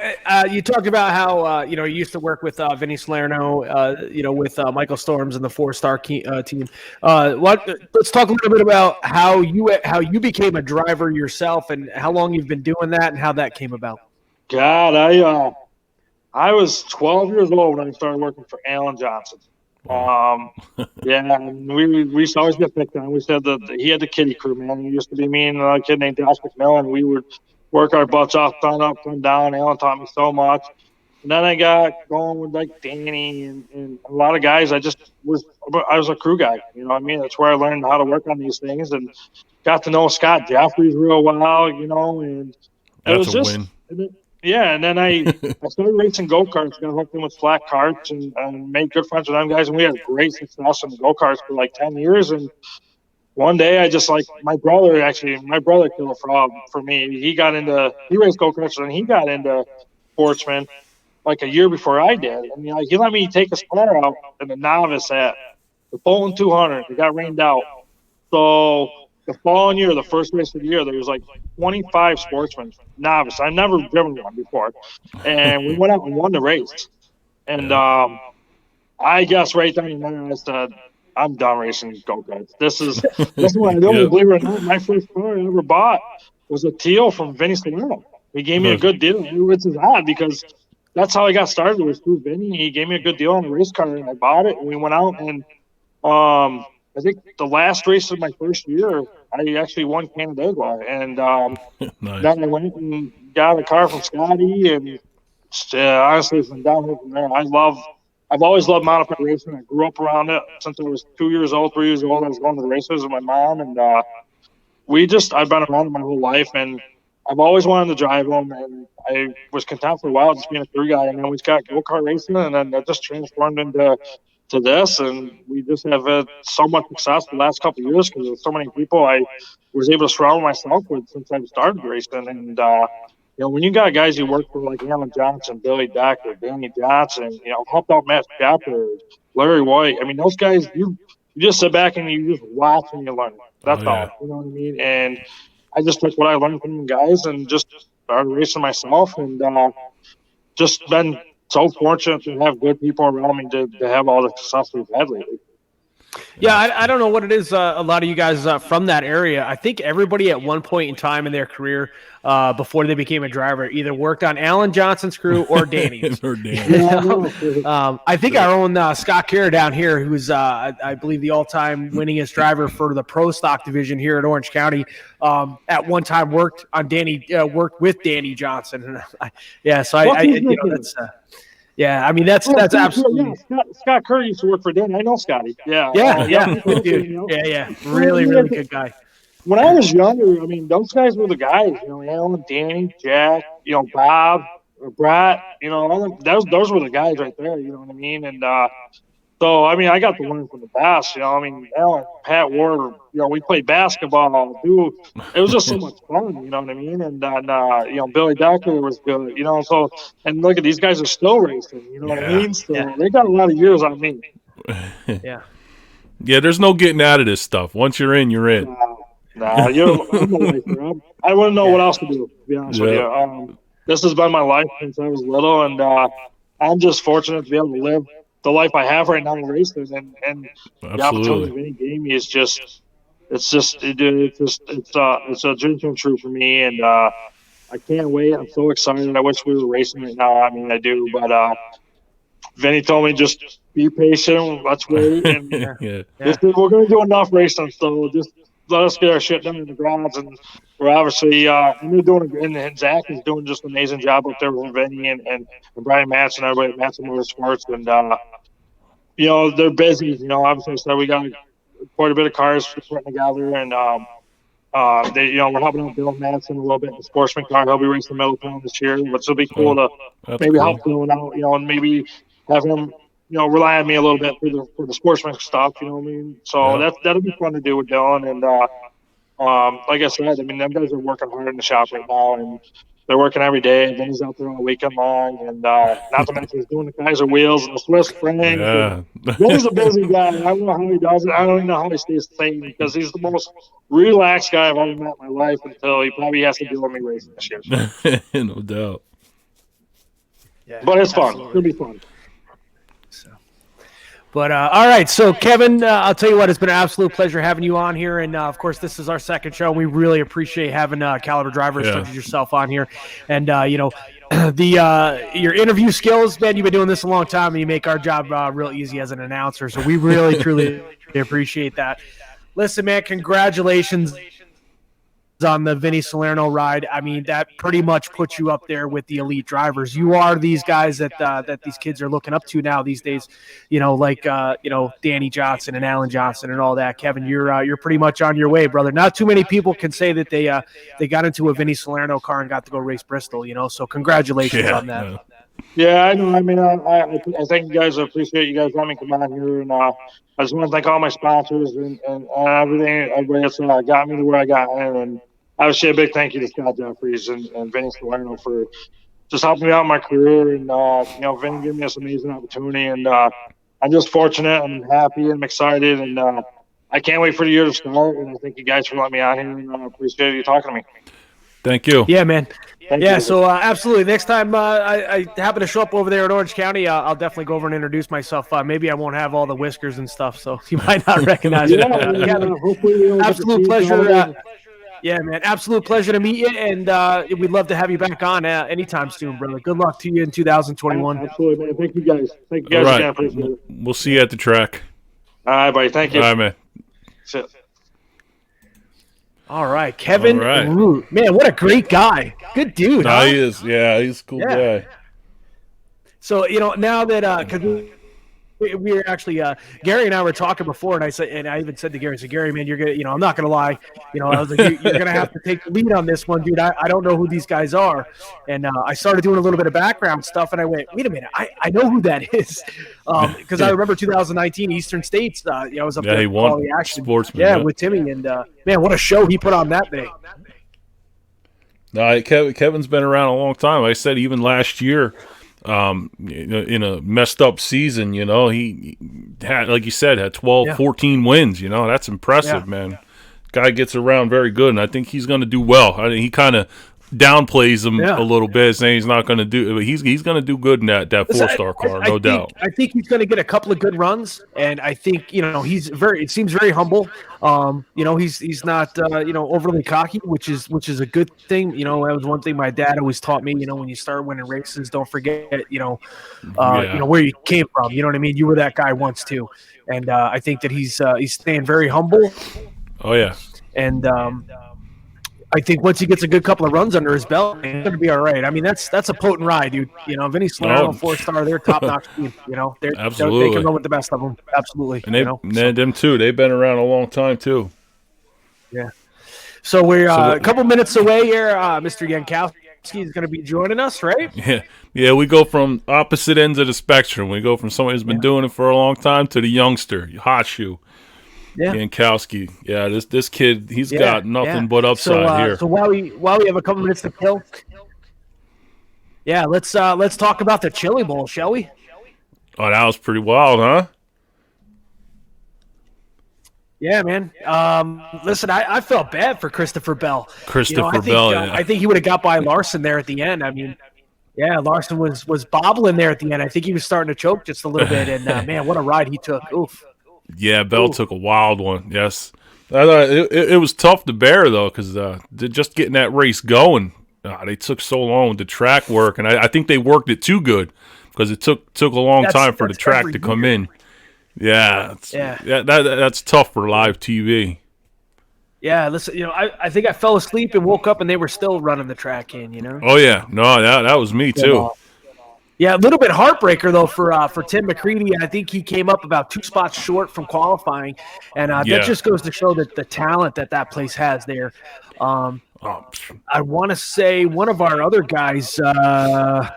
you talked about how you used to work with Vinny Salerno, with Michael Storms and the 4-star team. Let's talk a little bit about how you became a driver yourself and how long you've been doing that and how that came about. God, I was 12 years old when I started working for Alan Johnson. We used to always get picked on. We said that he had the kiddie crew, man. It used to be me and a kid named Josh McMillan. We would work our butts off, turn up, turn down. Alan taught me so much. And then I got going with like Danny and a lot of guys. I was a crew guy. You know what I mean? That's where I learned how to work on these things and got to know Scott Jeffries real well, you know, and it was just win. And then I started racing go-karts, got hooked in with flat carts and made good friends with them guys, and we had great success in go-karts for like 10 years. And one day I just my brother killed a frog for me. He raced go-karts and he got into sportsman like a year before I did. And he let me take a spar out in the novice at the Fulton 200. It got rained out. So the following year, the first race of the year, there was like 25 sportsmen, novice. I've never driven one before. And we went out and won the race. And I guess right then and there I said, I'm done racing go-karts. This is what I do. Believe it or not, my first car I ever bought was a teal from Vinny Salerno. He gave me a good deal, which is odd because that's how I got started, was through Vinny. He gave me a good deal on the race car, and I bought it, and we went out. And I think the last race of my first year, I actually won Canandaigua. And nice. Then I went and got a car from Scotty, and honestly, it's been downhill from there. I've always loved modified racing. I grew up around it since I was 3 years old. I was going to the races with my mom, and I've been around it my whole life, and I've always wanted to drive them, and I was content for a while just being a crew guy, and then we got go-kart racing, and then that just transformed into this, and we just have had so much success the last couple of years because there's so many people I was able to surround myself with since I started racing. And when you got guys you work for like Alan Johnson, Billy Decker, Danny Johnson, helped out Matt Shepard, Larry White. I mean, those guys, you just sit back and you just watch and you learn. That's all. You know what I mean? And I just took what I learned from them guys and just started racing myself, and just been so fortunate to have good people around me to have all the success we've had lately. Yeah, I don't know what it is. A lot of you guys from that area, I think everybody at one point in time in their career, before they became a driver, either worked on Alan Johnson's crew or Danny's. Or Danny. I think our own Scott Kerr down here, who's I believe the all-time winningest driver for the pro stock division here in Orange County, at one time worked with Danny Johnson. Yeah, so that's. Yeah, I mean that's absolutely. Yeah, Scott Kerr used to work for Dan. I know Scotty. Yeah, good dude. Yeah, really good guy. When I was younger, I mean, those guys were the guys. Alan, Danny, Jack, Bob, Brett. All them, those were the guys right there. You know what I mean? And so, I mean, I got to learn from the best. Alan, Pat Ward. We played basketball. Dude, it was just so much fun. You know what I mean? And then, Billy Decker was good. So, and look at these guys are still racing. You know what I mean? So they got a lot of years on me. Yeah. Yeah, there's no getting out of this stuff. Once you're in, you're in. I'm a lifer. I wouldn't know what else to do be honest with you. This has been my life since I was little, and I'm just fortunate to be able to live the life I have right now in racing, and the opportunity Vinny gave me is just it's a dream come true for me, and I can't wait. I'm so excited. I wish we were racing right now. I mean, I do, but Vinny told me just be patient. Let's wait, and we're going to do enough racing, so just let us get our shit done in the grounds, and we're obviously they're doing, and Zach is doing just an amazing job up there with Vinny and Brian Matz and everybody at Matz Motorsports, and they're busy. Obviously, so we got quite a bit of cars putting together, and we're helping out Bill Matson a little bit in the sportsman car. He'll be racing the Middletown this year, which will be cool to help Bill out, and maybe have him rely on me a little bit for the sportsman stuff, you know what I mean? So that'll be fun to do with Dylan. And like I said, I mean, them guys are working hard in the shop right now, and they're working every day. And then he's out there all weekend long, and not to mention he's doing the Kaiser wheels and the Swiss springs. Yeah. He's a busy guy. I don't know how he does it. I don't even know how he stays sane, because he's the most relaxed guy I've ever met in my life, until he probably has to deal with me racing this year. No doubt. Yeah, but it's fun. It'll be fun. But all right, so Kevin, I'll tell you what, it's been an absolute pleasure having you on here, and of course, this is our second show. We really appreciate having Caliber drivers such as yourself on here, and your interview skills, man. You've been doing this a long time, and you make our job real easy as an announcer. So we really, truly appreciate that. Listen, man, congratulations on the Vinny Salerno ride. I mean, that pretty much puts you up there with the elite drivers. You are these guys that these kids are looking up to now these days, like Danny Johnson and Alan Johnson and all that. Kevin, you're pretty much on your way, brother. Not too many people can say that they got into a Vinny Salerno car and got to go race Bristol, so congratulations on that. Yeah, I know. I mean, I think you guys appreciate you guys letting me come on here, and I just want to thank all my sponsors and everybody that's got me to where I got in, and obviously a big thank you to Scott Jeffries and Vinny Salerno for just helping me out in my career, and Vinny gave me this amazing opportunity, and I'm just fortunate. I'm happy and I'm excited, and I can't wait for the year to start. And I thank you guys for letting me on here, and I appreciate you talking to me. Thank you. Yeah, man. So absolutely. Next time I happen to show up over there in Orange County, I'll definitely go over and introduce myself. Maybe I won't have all the whiskers and stuff, so you might not recognize me. Absolute pleasure. Yeah, man. Absolute pleasure to meet you, and we'd love to have you back on anytime soon, brother. Good luck to you in 2021. Absolutely, man. Thank you guys. Thank you guys. All right. Appreciate it. We'll see you at the track. All right, buddy. Thank you. All right, man. That's it. All right, Kevin Root. Man, what a great guy. Good dude. No, he is. Yeah, he's a cool guy. So, now that because we were actually Gary and I were talking before, and I even said to Gary, Gary, man, you're gonna, I'm not gonna lie, I was like, you're gonna have to take the lead on this one, dude. I don't know who these guys are, and I started doing a little bit of background stuff, and I went, wait a minute, I know who that is, because I remember 2019 Eastern States. I was up there. He won the action, sportsman, with Timmy, and man, what a show he put on that day. No, Kevin's been around a long time. Like I said, even last year. In a messed up season, he had, like you said, had 12, 14 wins. That's impressive, man. Guy gets around very good, and I think he's going to do well. I mean, he kind of downplays him a little bit, saying he's not going to do. He's going to do good in that 4-star car, no doubt. I think he's going to get a couple of good runs, and I think he's it seems very humble. He's not overly cocky, which is a good thing. That was one thing my dad always taught me. When you start winning races, don't forget where you came from. You know what I mean? You were that guy once too, and I think that he's staying very humble. Oh yeah, and. I think once he gets a good couple of runs under his belt, he's going to be all right. I mean, that's a potent ride, dude. Vinny Solano, 4-star, they're top-notch team. Absolutely. They can run with the best of them. Absolutely. And them too. They've been around a long time too. Yeah. So we're a couple minutes away here. Mr. Yankowski is going to be joining us, right? Yeah. We go from opposite ends of the spectrum. We go from somebody who's been doing it for a long time to the youngster, hot shoe. Yeah, Yankowski. Yeah, this kid, he's got nothing but upside here. So while we have a couple minutes to kill, let's talk about the Chili Bowl, shall we? Oh, that was pretty wild, huh? Yeah, man. Listen, I felt bad for Christopher Bell. Bell. I think he would have got by Larson there at the end. I mean, yeah, Larson was bobbling there at the end. I think he was starting to choke just a little bit, and man, what a ride he took. Oof. Yeah, Bell took a wild one. Yes, it was tough to bear though, because just getting that race going, they took so long with the track work, and I think they worked it too good because it took a long time for the track to come in. Yeah, that's tough for live TV. Yeah, listen, I think I fell asleep and woke up and they were still running the track in. Oh yeah, no, that was me too. Yeah, a little bit heartbreaker though for Tim McCready. I think he came up about 2 spots short from qualifying, and that just goes to show that the talent that place has there. I want to say one of our other guys. The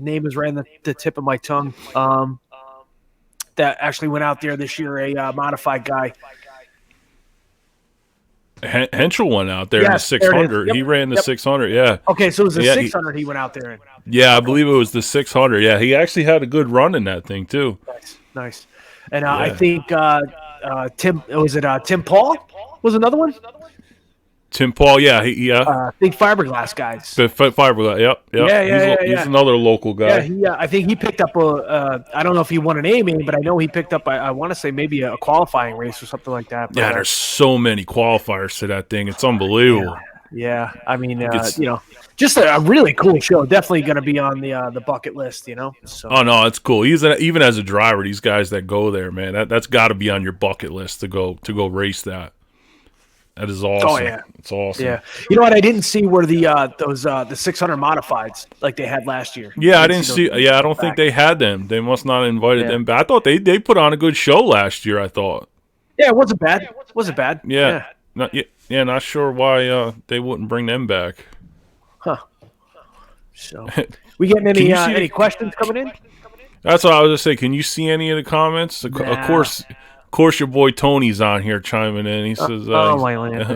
name is right on the tip of my tongue. That actually went out there this year, a modified guy. Henschel went out there in the 600. He ran the 600, yeah. Okay, so it was the 600 he went out there in. Yeah, I believe it was the 600. Yeah, he actually had a good run in that thing, too. Nice. And I think Tim Paul was another one? Tim Paul, yeah. Big fiberglass guys. Fiberglass, yep. Yeah. He's another local guy. Yeah, I think he picked up I don't know if he won an A-main, but I know he picked up, I want to say maybe a qualifying race or something like that. But, yeah, there's so many qualifiers to that thing. It's unbelievable. Yeah. I mean, just a really cool show. Definitely going to be on the bucket list, So. Oh, no, it's cool. Even as a driver, these guys that go there, man, that's got to be on your bucket list to go race that. That is awesome. Oh yeah, it's awesome. Yeah, you know what? I didn't see where the 600 modifieds like they had last year. Yeah, I didn't see. Yeah, I don't think they had them. They must not have invited them back. I thought they put on a good show last year. I thought. Yeah, it wasn't bad. Yeah. Not sure why they wouldn't bring them back. Huh. So, we getting any questions coming in? That's what I was gonna say. Can you see any of the comments? Nah. Of course, your boy Tony's on here chiming in. He says, let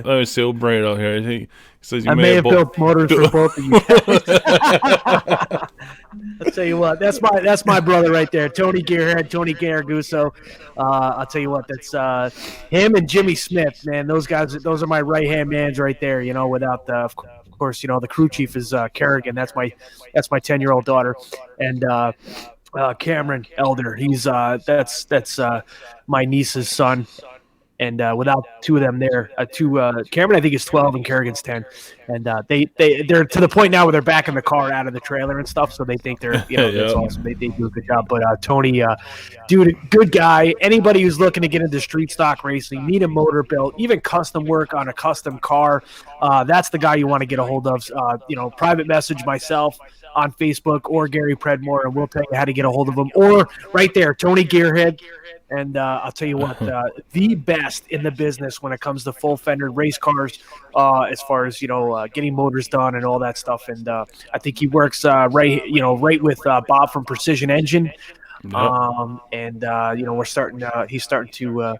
me see, we'll bring it up here. He says, I may have built motors for both of you. I'll tell you what, that's my brother right there, Tony Gearhead, Tony Garaguso. I'll tell you what, that's him and Jimmy Smith, man. Those guys, those are my right-hand mans right there, without the, of course, the crew chief is Kerrigan. That's my 10-year-old daughter. And Cameron Elder, he's that's my niece's son, and without two of them there, Cameron I think is 12 and Kerrigan's 10, and they're to the point now where they're backing the car out of the trailer and stuff, so they think they're that's awesome. They do a good job. But Tony, dude, good guy. Anybody who's looking to get into street stock racing, need a motor built, even custom work on a custom car, that's the guy you want to get a hold of. Private message myself on Facebook or Gary Predmore, and we'll tell you how to get a hold of him. Or right there, Tony Gearhead. And I'll tell you what, the best in the business when it comes to full fender race cars, as far as getting motors done and all that stuff. And I think he works right with Bob from Precision Engine. Yep. We're starting. He's starting to.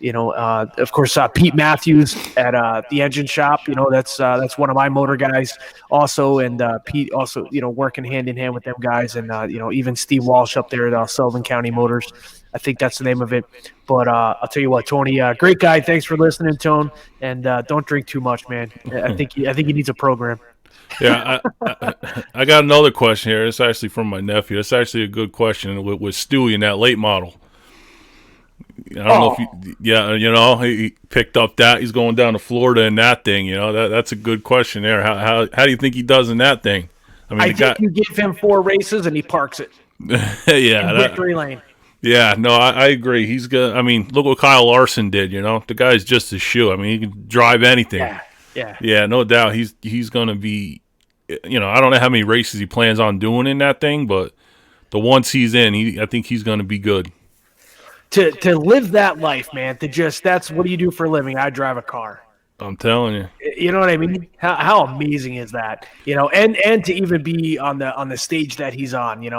Of course, Pete Matthews at the engine shop. That's one of my motor guys also, and Pete also, working hand in hand with them guys, and even Steve Walsh up there at Sullivan County Motors. I think that's the name of it. But I'll tell you what, Tony, great guy. Thanks for listening, Tone. And don't drink too much, man. I think he needs a program. Yeah, I got another question here. It's actually from my nephew. It's actually a good question with Stewie in that late model. I don't know if he picked up that. He's going down to Florida in that thing. That's a good question there. How do you think he does in that thing? I think you give him 4 races and he parks it. Yeah, in victory lane. Yeah, no, I agree. He's good. I mean, look what Kyle Larson did. The guy's just a shoe. I mean, he can drive anything. Yeah, no doubt. He's going to be. I don't know how many races he plans on doing in that thing, but the ones he's in, I think he's going to be good. To live that life, man. That's what do you do for a living? I drive a car. I'm telling you. You know what I mean? How amazing is that? And to even be on the stage that he's on. With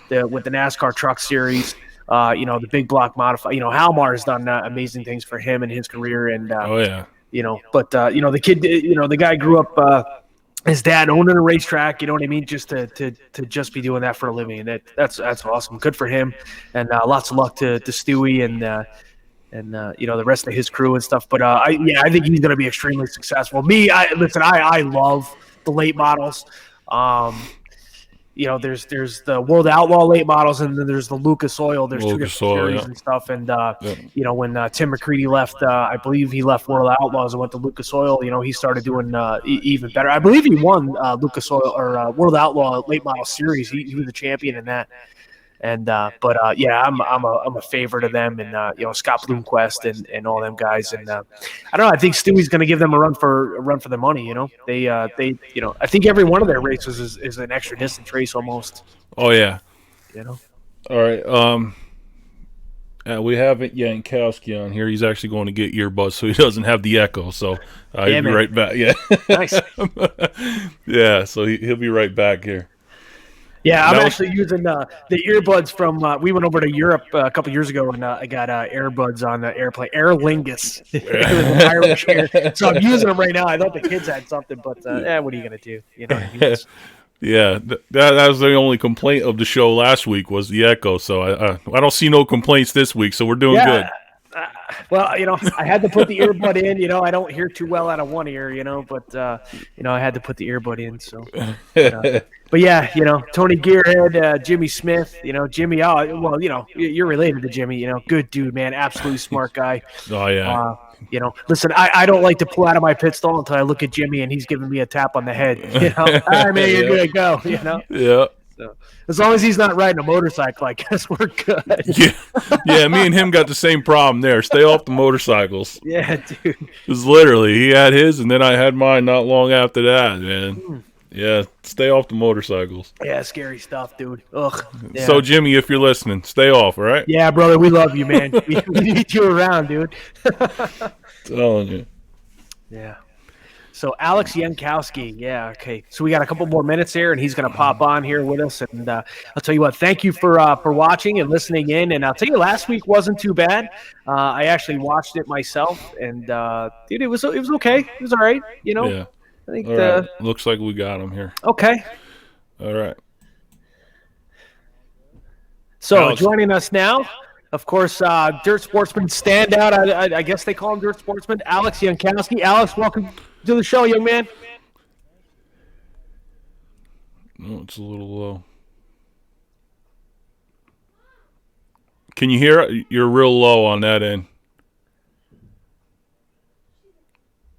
the NASCAR Truck Series. The big block modify. Halmar has done amazing things for him in his career, and but the kid, the guy grew up. His dad owning a racetrack, you know what I mean? Just to just be doing that for a living, and that's awesome. Good for him, and lots of luck to Stewie and the rest of his crew and stuff. But I think he's going to be extremely successful. I love the late models. There's the World Outlaw late models, and then there's the Lucas Oil. There's 2 different series and stuff. And when Tim McCready left, I believe he left World Outlaws and went to Lucas Oil. He started doing even better. I believe he won Lucas Oil or World Outlaw late model series. He was the champion in that. And I'm a favorite of them, and Scott Bloomquist and all them guys, and I don't know. I think Stewie's going to give them a run for their money. They I think every one of their races is an extra distance race almost. Oh yeah. All right. We have Yankowski on here. He's actually going to get earbuds, so he doesn't have the echo. So he'll be right back. Yeah. Nice. Yeah. So he'll be right back here. Yeah, I'm actually using the earbuds from. We went over to Europe a couple years ago, and I got earbuds on the airplane. Aer Lingus, Irish air. So I'm using them right now. I thought the kids had something, but what are you gonna do? Yeah, that was the only complaint of the show last week was the echo. So I don't see no complaints this week. So we're doing good. Well, I had to put the earbud in. I don't hear too well out of one ear. But I had to put the earbud in. So. But yeah, Tony Gearhead, Jimmy Smith, Jimmy. Oh, well, you're related to Jimmy. Good dude, man, absolutely smart guy. Oh yeah. Listen, I don't like to pull out of my pit stall until I look at Jimmy and he's giving me a tap on the head. All right, man, you're good to go. Yeah. So, as long as he's not riding a motorcycle, I guess we're good. Yeah. Me and him got the same problem there. Stay off the motorcycles. Yeah, dude. Because literally, he had his, and then I had mine not long after that, man. Yeah, stay off the motorcycles. Yeah, scary stuff, dude. Ugh. Yeah. So, Jimmy, if you're listening, stay off, all right? Yeah, brother, we love you, man. we need you around, dude. Telling you. Yeah. So, Alex Yankowski, yeah, okay. So, we got a couple more minutes here, and he's going to pop on here with us. And I'll tell you what, thank you for watching and listening in. And I'll tell you, last week wasn't too bad. I actually watched it myself, and, dude, it was okay. It was all right, Yeah. I think right. Looks like we got him here. Okay. All right. So Alex. Joining us now, of course, Dirt Sportsman standout. I guess they call him Dirt Sportsman. Alex Yankowski. Alex, welcome to the show, young man. No, it's a little low. Can you hear it? You're real low on that end.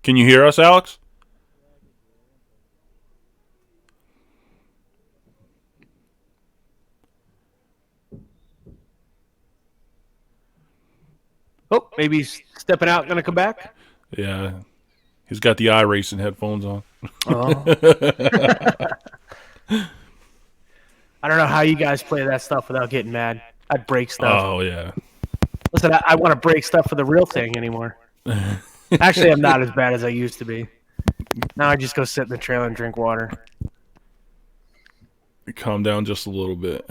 Can you hear us, Alex? Oh, maybe he's stepping out, going to come back? Yeah. He's got the iRacing headphones on. Oh. I don't know how you guys play that stuff without getting mad. I'd break stuff. Oh, yeah. Listen, I want to break stuff for the real thing anymore. Actually, I'm not as bad as I used to be. Now I just go sit in the trailer and drink water. Calm down just a little bit.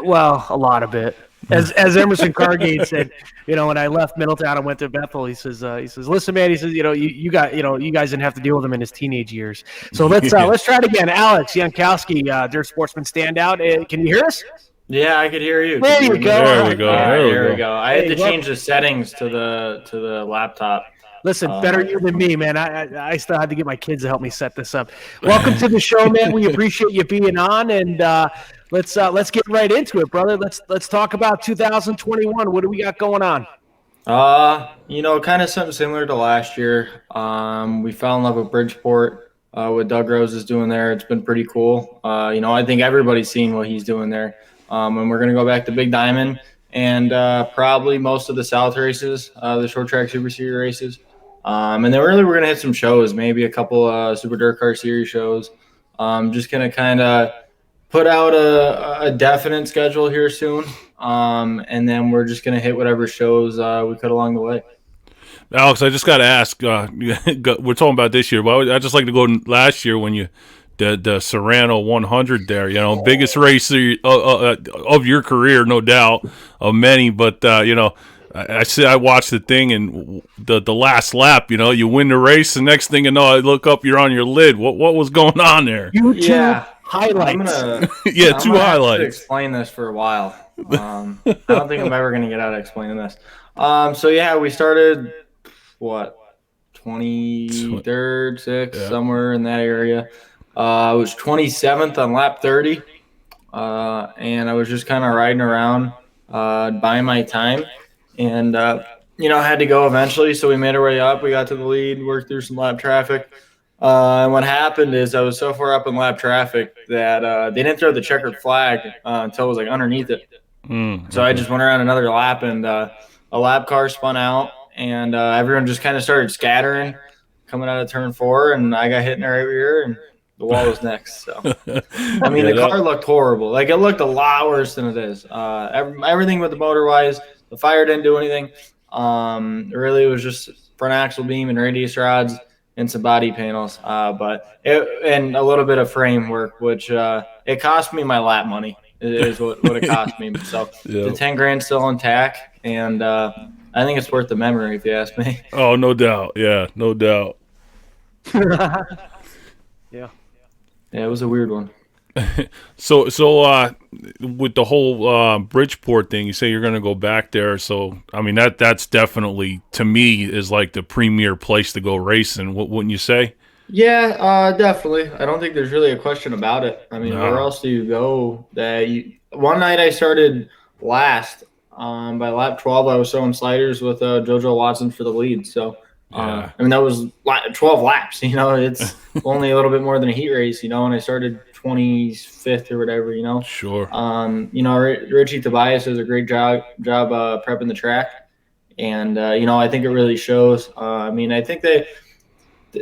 Well, a lot of it. As Emerson Cargate said, when I left Middletown and went to Bethel, he says, listen, man, he says, you guys didn't have to deal with him in his teenage years. So let's try it again. Alex Yankowski, Dirt Sportsman standout. Can you hear us? Yeah, I could hear you. There you go. There we go. All right, There there we we go. go. I had to Hey, change the settings to the laptop. Listen, better you than me, man. I still had to get my kids to help me set this up. Welcome to the show, man. We appreciate you being on, and let's get right into it, brother. Let's talk about 2021. What do we got going on? Kind of something similar to last year. We fell in love with Bridgeport. What Doug Rose is doing there, it's been pretty cool. I think everybody's seen what he's doing there. And we're gonna go back to Big Diamond and probably most of the South races, the short track Super Series races. And then really we're going to hit some shows, maybe a couple Super Dirt Car Series shows. Just going to kind of put out a definite schedule here soon. And then we're just going to hit whatever shows we could along the way. Alex, I just got to ask, we're talking about this year, but I'd just like to go last year when you did the Serrano 100 there, biggest race of your career, no doubt, of many, but, I watched the thing and the last lap, you win the race. The next thing you know, I look up, you're on your lid. What was going on there? YouTube highlights. Two highlights. Explain this for a while. I don't think I'm ever going to get out of explaining this. We started 23rd, 6th, somewhere in that area. I was 27th on lap 30, and I was just kind of riding around, buying my time. And, had to go eventually. So we made our way up. We got to the lead, worked through some lap traffic. And what happened is I was so far up in lap traffic that they didn't throw the checkered flag until it was underneath it. So I just went around another lap, and a lap car spun out, and everyone just kind of started scattering coming out of turn 4. And I got hit in the right rear, and the wall was next. So, the car looked horrible. It looked a lot worse than it is. Everything with the motor-wise, the fire didn't do anything. Really, it was just front axle beam and radius rods and some body panels. And a little bit of framework, which it cost me my lap money. Is what it cost me. So the 10 grand still intact, and I think it's worth the memory, if you ask me. Oh, no doubt. Yeah, no doubt. Yeah, it was a weird one. So with the whole Bridgeport thing, you say you're going to go back there. So that's definitely, to me, is like the premier place to go racing. Wouldn't you say? Yeah, definitely. I don't think there's really a question about it. Where else do you go? One night I started last. By lap 12, I was throwing sliders with JoJo Watson for the lead. So. That was 12 laps. It's only a little bit more than a heat race. And I started 25th or whatever. Sure. Richie Tobias does a great job prepping the track, and I think it really shows. I think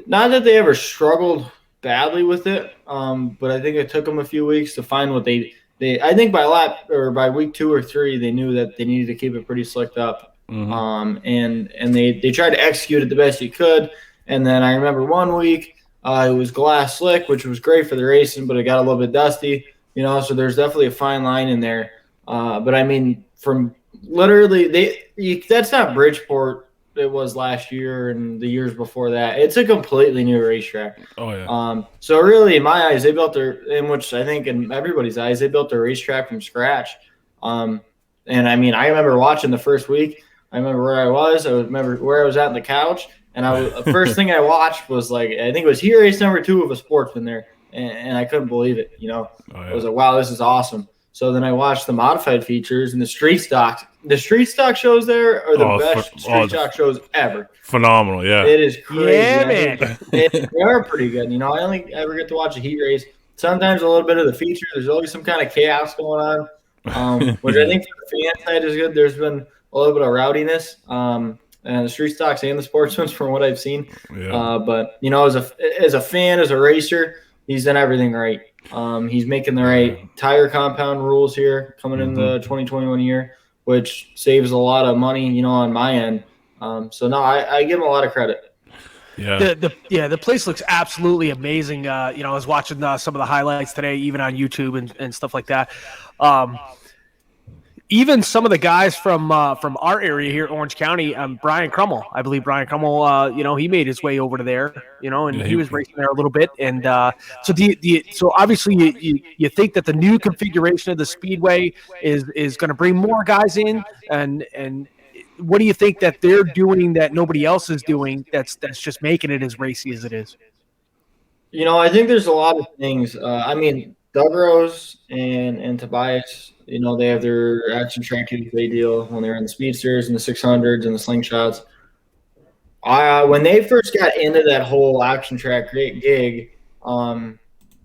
not that they ever struggled badly with it, but I think it took them a few weeks to find what they. I think by week 2 or 3, they knew that they needed to keep it pretty slicked up. Mm-hmm. And they tried to execute it the best you could. And then I remember one week it was glass slick, which was great for the racing, but it got a little bit dusty, so there's definitely a fine line in there. But from literally that's not Bridgeport. It was last year and the years before that. It's a completely new racetrack. Oh yeah. So really, in my eyes, they built which I think in everybody's eyes, they built their racetrack from scratch. And I remember watching the first week. I remember where I was. I remember where I was at on the couch, and the first thing I watched was I think it was heat race number 2 of a sportsman there, and I couldn't believe it. I was like, wow, this is awesome. So then I watched the modified features and the street stock. The street stock shows there are the best street stock shows ever. Phenomenal, yeah. It is crazy. Yeah, man. They are pretty good. I only ever get to watch a heat race. Sometimes a little bit of the feature. There's always some kind of chaos going on, which I think for the fan side is good. There's been a little bit of rowdiness, and the street stocks and the sportsman's from what I've seen. Yeah. But as a fan, as a racer, he's done everything right. He's making the right tire compound rules here coming in the 2021 year, which saves a lot of money, on my end. I give him a lot of credit. Yeah. The place looks absolutely amazing. I was watching some of the highlights today, even on YouTube and stuff like that. even some of the guys from our area here, Orange County, Brian Crummell, I believe Brian Crummell, he made his way over to there, and he was racing there a little bit. And so obviously you think that the new configuration of the speedway is going to bring more guys in, and what do you think that they're doing that nobody else is doing that's just making it as racy as it is? I think there's a lot of things. Doug Rose and Tobias, they have their action track USA deal when they're in the speedsters and the 600s and the slingshots. When they first got into that whole action track gig, and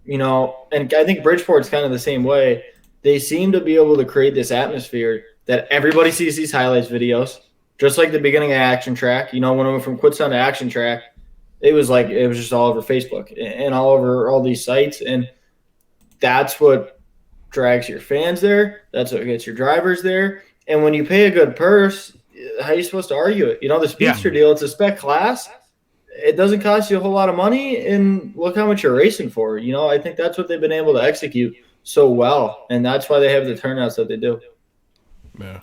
I think Bridgeport's kind of the same way. They seem to be able to create this atmosphere that everybody sees these highlights videos, just like the beginning of action track. When I went from Kutztown to action track, it was just all over Facebook and all over all these sites, and that's what drags your fans there. That's what gets your drivers there. And when you pay a good purse, how are you supposed to argue it? The speedster deal, it's a spec class. It doesn't cost you a whole lot of money, and look how much you're racing for. I think that's what they've been able to execute so well, and that's why they have the turnouts that they do. Yeah.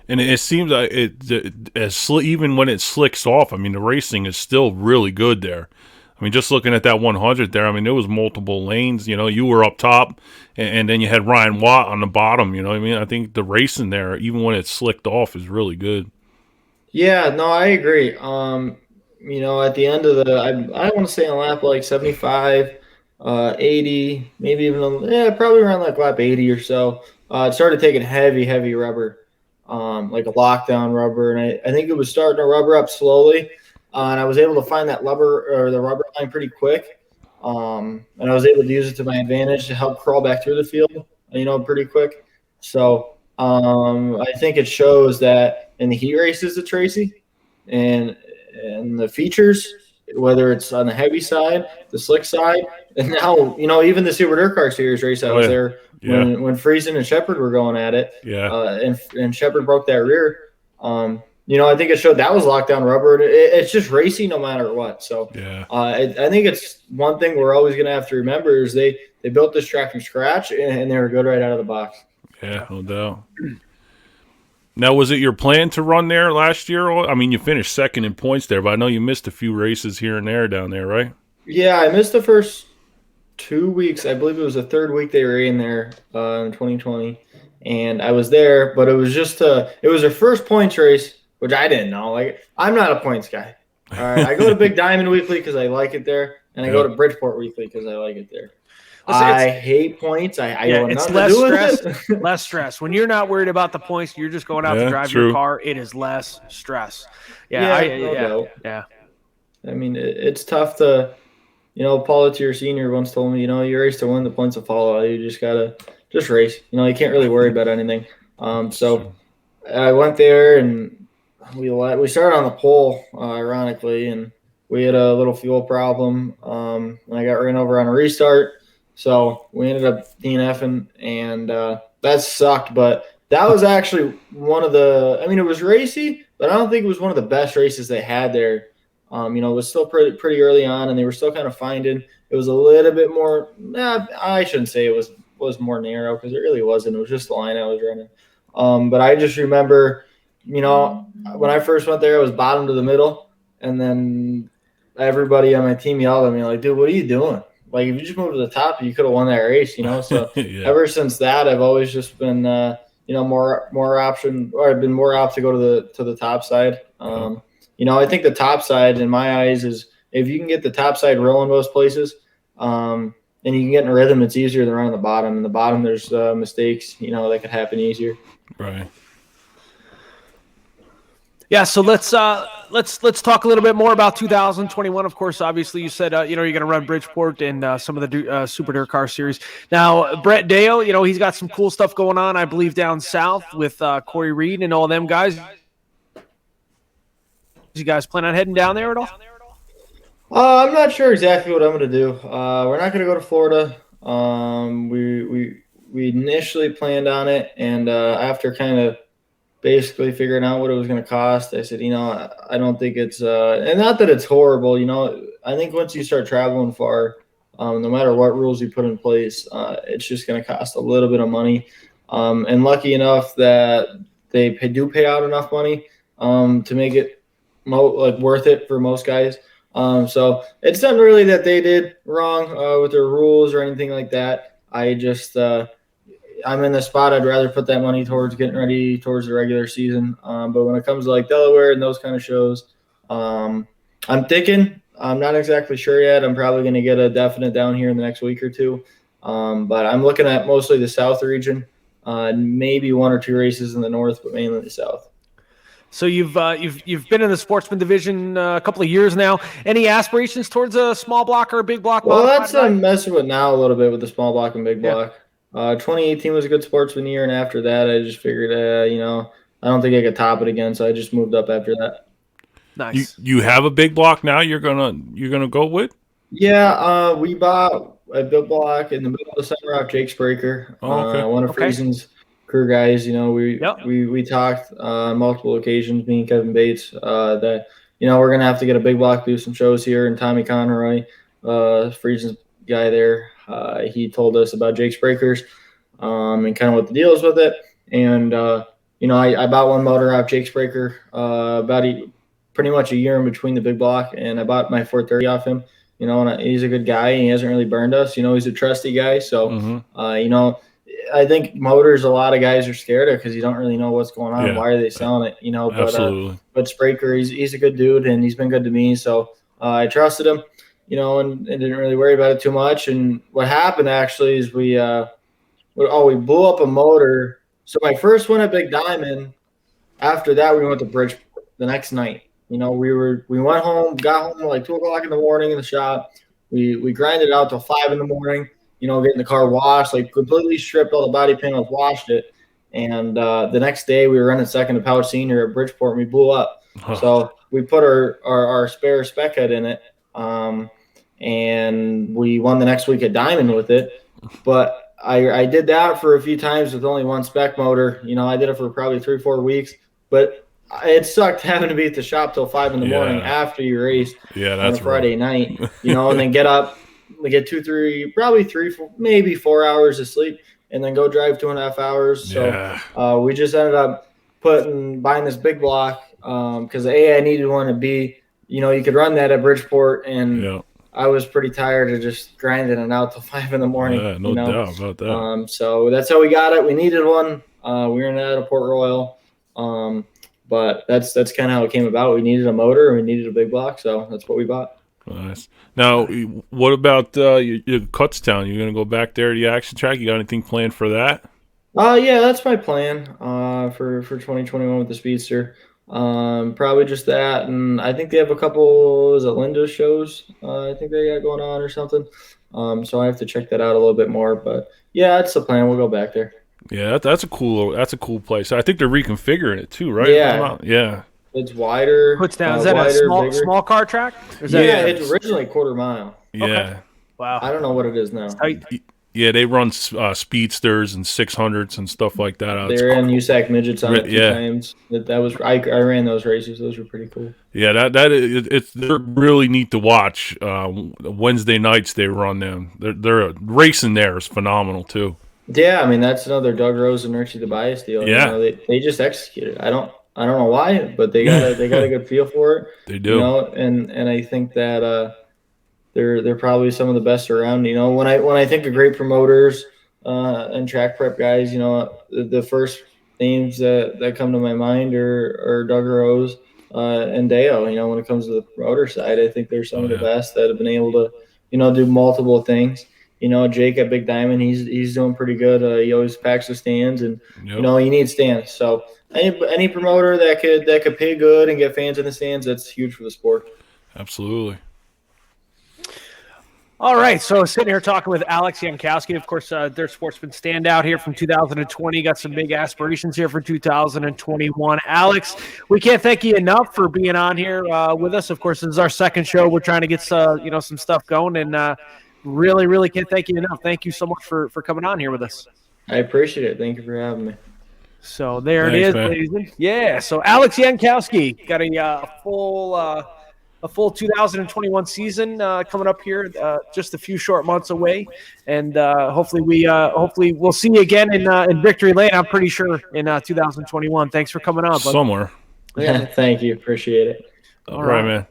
And it seems like even when it slicks off, the racing is still really good there. Just looking at that 100 there, there was multiple lanes. You were up top, and then you had Ryan Watt on the bottom. I think the racing there, even when it's slicked off, is really good. Yeah, no, I agree. At the end of I want to say on lap 75, 80, maybe even probably around lap 80 or so. It started taking heavy rubber, like a lockdown rubber, and I think it was starting to rubber up slowly. And I was able to find that the rubber line pretty quick. And I was able to use it to my advantage to help crawl back through the field, pretty quick. So I think it shows that in the heat races at Tracy and the features, whether it's on the heavy side, the slick side, and now, even the Super Dirt Car Series race, I was there when Friesen and Shepard were going at it. Yeah. And Shepard broke that rear. I think it showed that was lockdown rubber. It's just racing no matter what. So I think it's one thing we're always going to have to remember is they built this track from scratch, and they were good right out of the box. Yeah, no doubt. Now, was it your plan to run there last year? You finished second in points there, but I know you missed a few races here and there down there, right? Yeah, I missed the first 2 weeks. I believe it was the third week they were in there in 2020, and I was there, but it was just it was their first points race, which I didn't know. I'm not a points guy. All right, I go to Big Diamond weekly because I like it there, and I go to Bridgeport weekly because I like it there. I hate points. It's less stress. Less stress. When you're not worried about the points, you're just going out to drive your car. It is less stress. Yeah. It's tough to, Paul, your senior once told me, you race to win, the points will follow. You just gotta race. You can't really worry about anything. So I went there and we started on the pole, ironically, and we had a little fuel problem. And I got ran over on a restart. So we ended up DNFing, and that sucked. But that was actually one of the – it was racy, but I don't think it was one of the best races they had there. It was still pretty early on, and they were still kind of finding. It was a little bit more I shouldn't say it was more narrow because it really wasn't. It was just the line I was running. But I just remember, when I first went there, I was bottom to the middle, and then everybody on my team yelled at me like, dude, what are you doing? If you just moved to the top, you could have won that race, So ever since that, I've always just been, more option, or I've been more apt to go to the top side. I think the top side, in my eyes, is if you can get the top side rolling most places, and you can get in a rhythm, it's easier than running the bottom. In the bottom, there's mistakes, that could happen easier. Right. Yeah, so let's talk a little bit more about 2021. Of course, obviously, you said you're going to run Bridgeport and some of the Super Dirt Car Series. Now, Brett Dale, he's got some cool stuff going on, I believe, down south with Corey Reed and all them guys. You guys plan on heading down there at all? I'm not sure exactly what I'm going to do. We're not going to go to Florida. We initially planned on it, and after kind of basically figuring out what it was going to cost, I said, I don't think it's and not that it's horrible, I think once you start traveling far, no matter what rules you put in place, it's just going to cost a little bit of money. And lucky enough that they do pay out enough money to make it worth it for most guys. So it's not really that they did wrong with their rules or anything like that. I just I'm in the spot. I'd rather put that money towards getting ready towards the regular season. But when it comes to like Delaware and those kind of shows, I'm thinking. I'm not exactly sure yet. I'm probably going to get a definite down here in the next week or two. But I'm looking at mostly the South region, maybe one or two races in the North, but mainly the South. So you've been in the sportsman division a couple of years now. Any aspirations towards a small block or a big block? Well, that's what I'm messing with now a little bit with the small block and big block. 2018 was a good sportsman year, and after that, I just figured, I don't think I could top it again, so I just moved up after that. Nice. You have a big block now. You're gonna go with? Yeah, we bought a big block in the middle of the summer off Jake's Breaker. Okay. One of Friesen's crew guys. We talked on multiple occasions, me and Kevin Bates, that we're gonna have to get a big block, do some shows here. And Tommy Conroy, Friesen's guy there, he told us about Jake's Breakers, and kind of what the deal is with it. And I bought one motor off Jake's Breaker pretty much a year in between the big block, and I bought my 430 off him. And he's a good guy. He hasn't really burned us. He's a trusty guy. So, I think motors, a lot of guys are scared of because you don't really know what's going on. Yeah. Why are they selling it? Absolutely. But Spraker, he's a good dude, and he's been good to me. So I trusted him, and didn't really worry about it too much. And what happened actually is we blew up a motor. So my first one at Big Diamond, after that, we went to Bridgeport the next night. We went home, got home like 2:00 in the morning in the shop. We grinded out till 5 in the morning, getting the car washed, like completely stripped all the body panels, washed it. And the next day we were running second to Pouch Senior at Bridgeport, and we blew up. So we put our spare spec head in it, and we won the next week at Diamond with it. But I did that for a few times with only one spec motor. I did it for probably 3-4 weeks, but it sucked having to be at the shop till 5 in the morning after you raced on a Friday night, and then get up, get 2, 3, probably 3, 4, maybe 4 hours of sleep, and then go drive 2.5 hours. So we just ended up buying this big block because I needed one to be, you could run that at Bridgeport, and I was pretty tired of just grinding it out till 5 in the morning. Yeah, no doubt about that. So that's how we got it. We needed one. We were in that at Port Royal. But that's kind of how it came about. We needed a motor and we needed a big block, so that's what we bought. Nice. Now, what about your Kutztown? You're going to go back there to the action track? You got anything planned for that? Yeah, that's my plan for 2021 with the Speedster. Probably just that, and I think they have a couple Linda shows. I think they got going on or something. So I have to check that out a little bit more. But yeah, that's the plan. We'll go back there. Yeah, that's a cool place. I think they're reconfiguring it too, right? Yeah. It's wider. Kutztown, is that a small car track? It's originally quarter mile. Yeah. Okay. Wow. I don't know what it is now. Yeah, they run speedsters and 600s and stuff like that. They're in USAC midgets on it 2 times. I ran those races. Those were pretty cool. Yeah, they're really neat to watch. Wednesday nights they run them. They're racing there is phenomenal too. Yeah, I mean that's another Doug Rose and Richie the Bias deal. Yeah, they just executed. I don't know why, but they got a good feel for it. They do. And I think that they're probably some of the best around. When I think of great promoters and track prep guys, the first names that come to my mind are Doug Rose and Deo. When it comes to the promoter side, I think they're some of the best that have been able to do multiple things. Jake at Big Diamond, he's doing pretty good. He always packs the stands, and you need stands. So any promoter that could pay good and get fans in the stands, that's huge for the sport. Absolutely. All right, so sitting here talking with Alex Yankowski, of course, their sportsman standout here from 2020. Got some big aspirations here for 2021. Alex, we can't thank you enough for being on here with us. Of course, this is our second show. We're trying to get some stuff going, and really, really can't thank you enough. Thank you so much for coming on here with us. I appreciate it. Thank you for having me. So there it is, ladies. Yeah, so Alex Yankowski got a full a full 2021 season coming up here, just a few short months away, and hopefully we'll see you again in Victory Lane. I'm pretty sure in 2021. Thanks for coming on, bud. Somewhere. Yeah. Thank you, appreciate it. All right, man.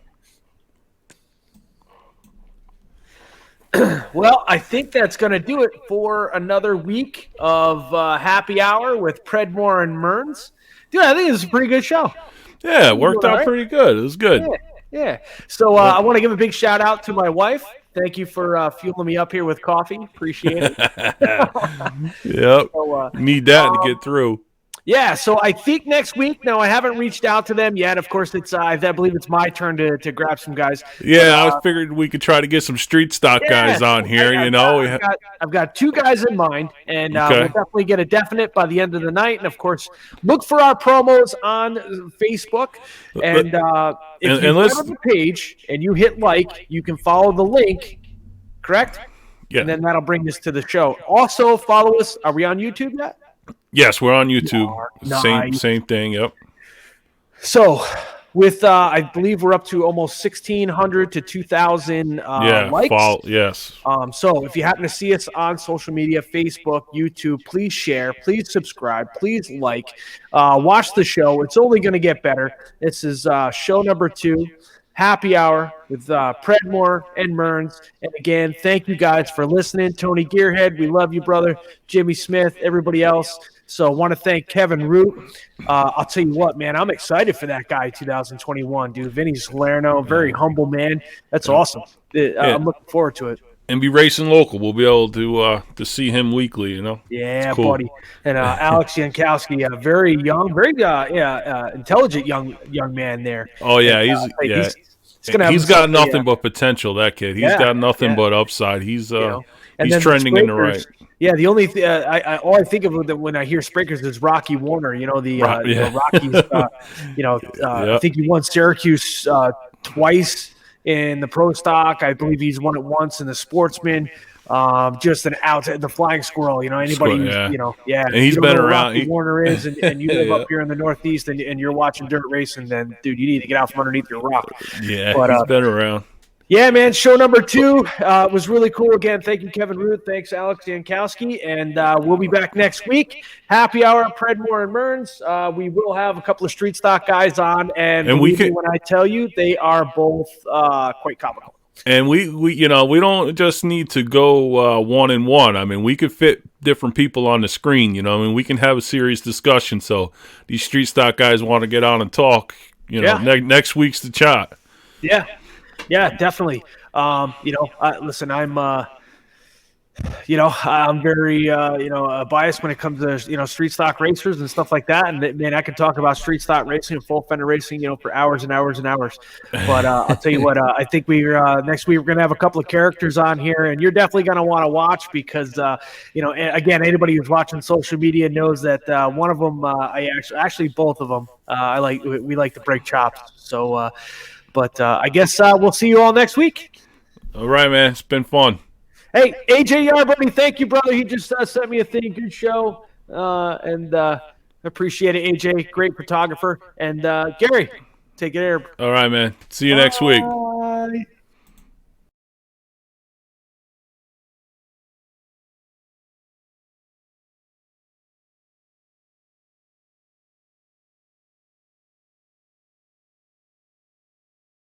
Well, I think that's going to do it for another week of Happy Hour with Predmore and Mearns. Dude, I think this is a pretty good show. Yeah, it worked out pretty good. It was good. Yeah. So I want to give a big shout out to my wife. Thank you for fueling me up here with coffee. Appreciate it. Yep. So, need that to get through. Yeah, so I think next week. Now I haven't reached out to them yet. Of course, it's I believe it's my turn to grab some guys. Yeah, I figured we could try to get some street stock guys on here. I've got two guys in mind, and we'll definitely get a definite by the end of the night. And of course, look for our promos on Facebook. And if you go to the page and you hit like, you can follow the link. Correct? Yeah. And then that'll bring us to the show. Also, follow us. Are we on YouTube yet? Yes, we're on YouTube. Same thing. Yep. So, with I believe we're up to almost 1,600 to 2,000 likes. Yes. So if you happen to see us on social media, Facebook, YouTube, please share, please subscribe, please like, watch the show. It's only going to get better. This is show number 2. Happy Hour with Predmore and Mearns. And again, thank you guys for listening. Tony Gearhead, we love you, brother. Jimmy Smith, everybody else. So I want to thank Kevin Root. I'll tell you what, man, I'm excited for that guy 2021, dude. Vinny Salerno, very humble man. That's awesome. I'm looking forward to it. And be racing local. We'll be able to see him weekly, Yeah, cool. Buddy. And Alex Yankowski, a very young, very intelligent young man there. Oh yeah, he's got nothing but potential. That kid, he's got nothing but upside. He's trending in the right. Yeah, the only all I think of when I hear Sprinklers is Rocky Warner. Rocky's. I think he won Syracuse twice in the pro stock. I believe he's won it once in the Sportsman. Just the flying squirrel. Anybody. And he's been around. Rocky Warner is, and you live up here in the Northeast, and you're watching dirt racing. Then, dude, you need to get out from underneath your rock. Yeah, but, he's been around. Yeah, man, show number 2 was really cool. Again, thank you, Kevin Root. Thanks, Alex Jankowski. And we'll be back next week. Happy Hour, Predmore and Mearns. We will have a couple of street stock guys on. And believe me when I tell you, they are both quite comical. And we don't just need to go 1-1. I mean, we could fit different people on the screen, we can have a serious discussion. So these street stock guys want to get on and talk, next week's the shot. Yeah, definitely. Listen, I'm very, biased when it comes to, street stock racers and stuff like that. And man, I could talk about street stock racing and full fender racing, for hours and hours and hours. But I'll tell you what, I think next week we're going to have a couple of characters on here, and you're definitely going to want to watch because, again, anybody who's watching social media knows that one of them, actually both of them, we like to break chops. So, but I guess we'll see you all next week. All right, man. It's been fun. Hey, AJ Yarbuddy, thank you, brother. He just sent me a thing. Good show. And appreciate it, AJ. Great photographer. And Gary, take it there. All right, man. See you next week. Bye.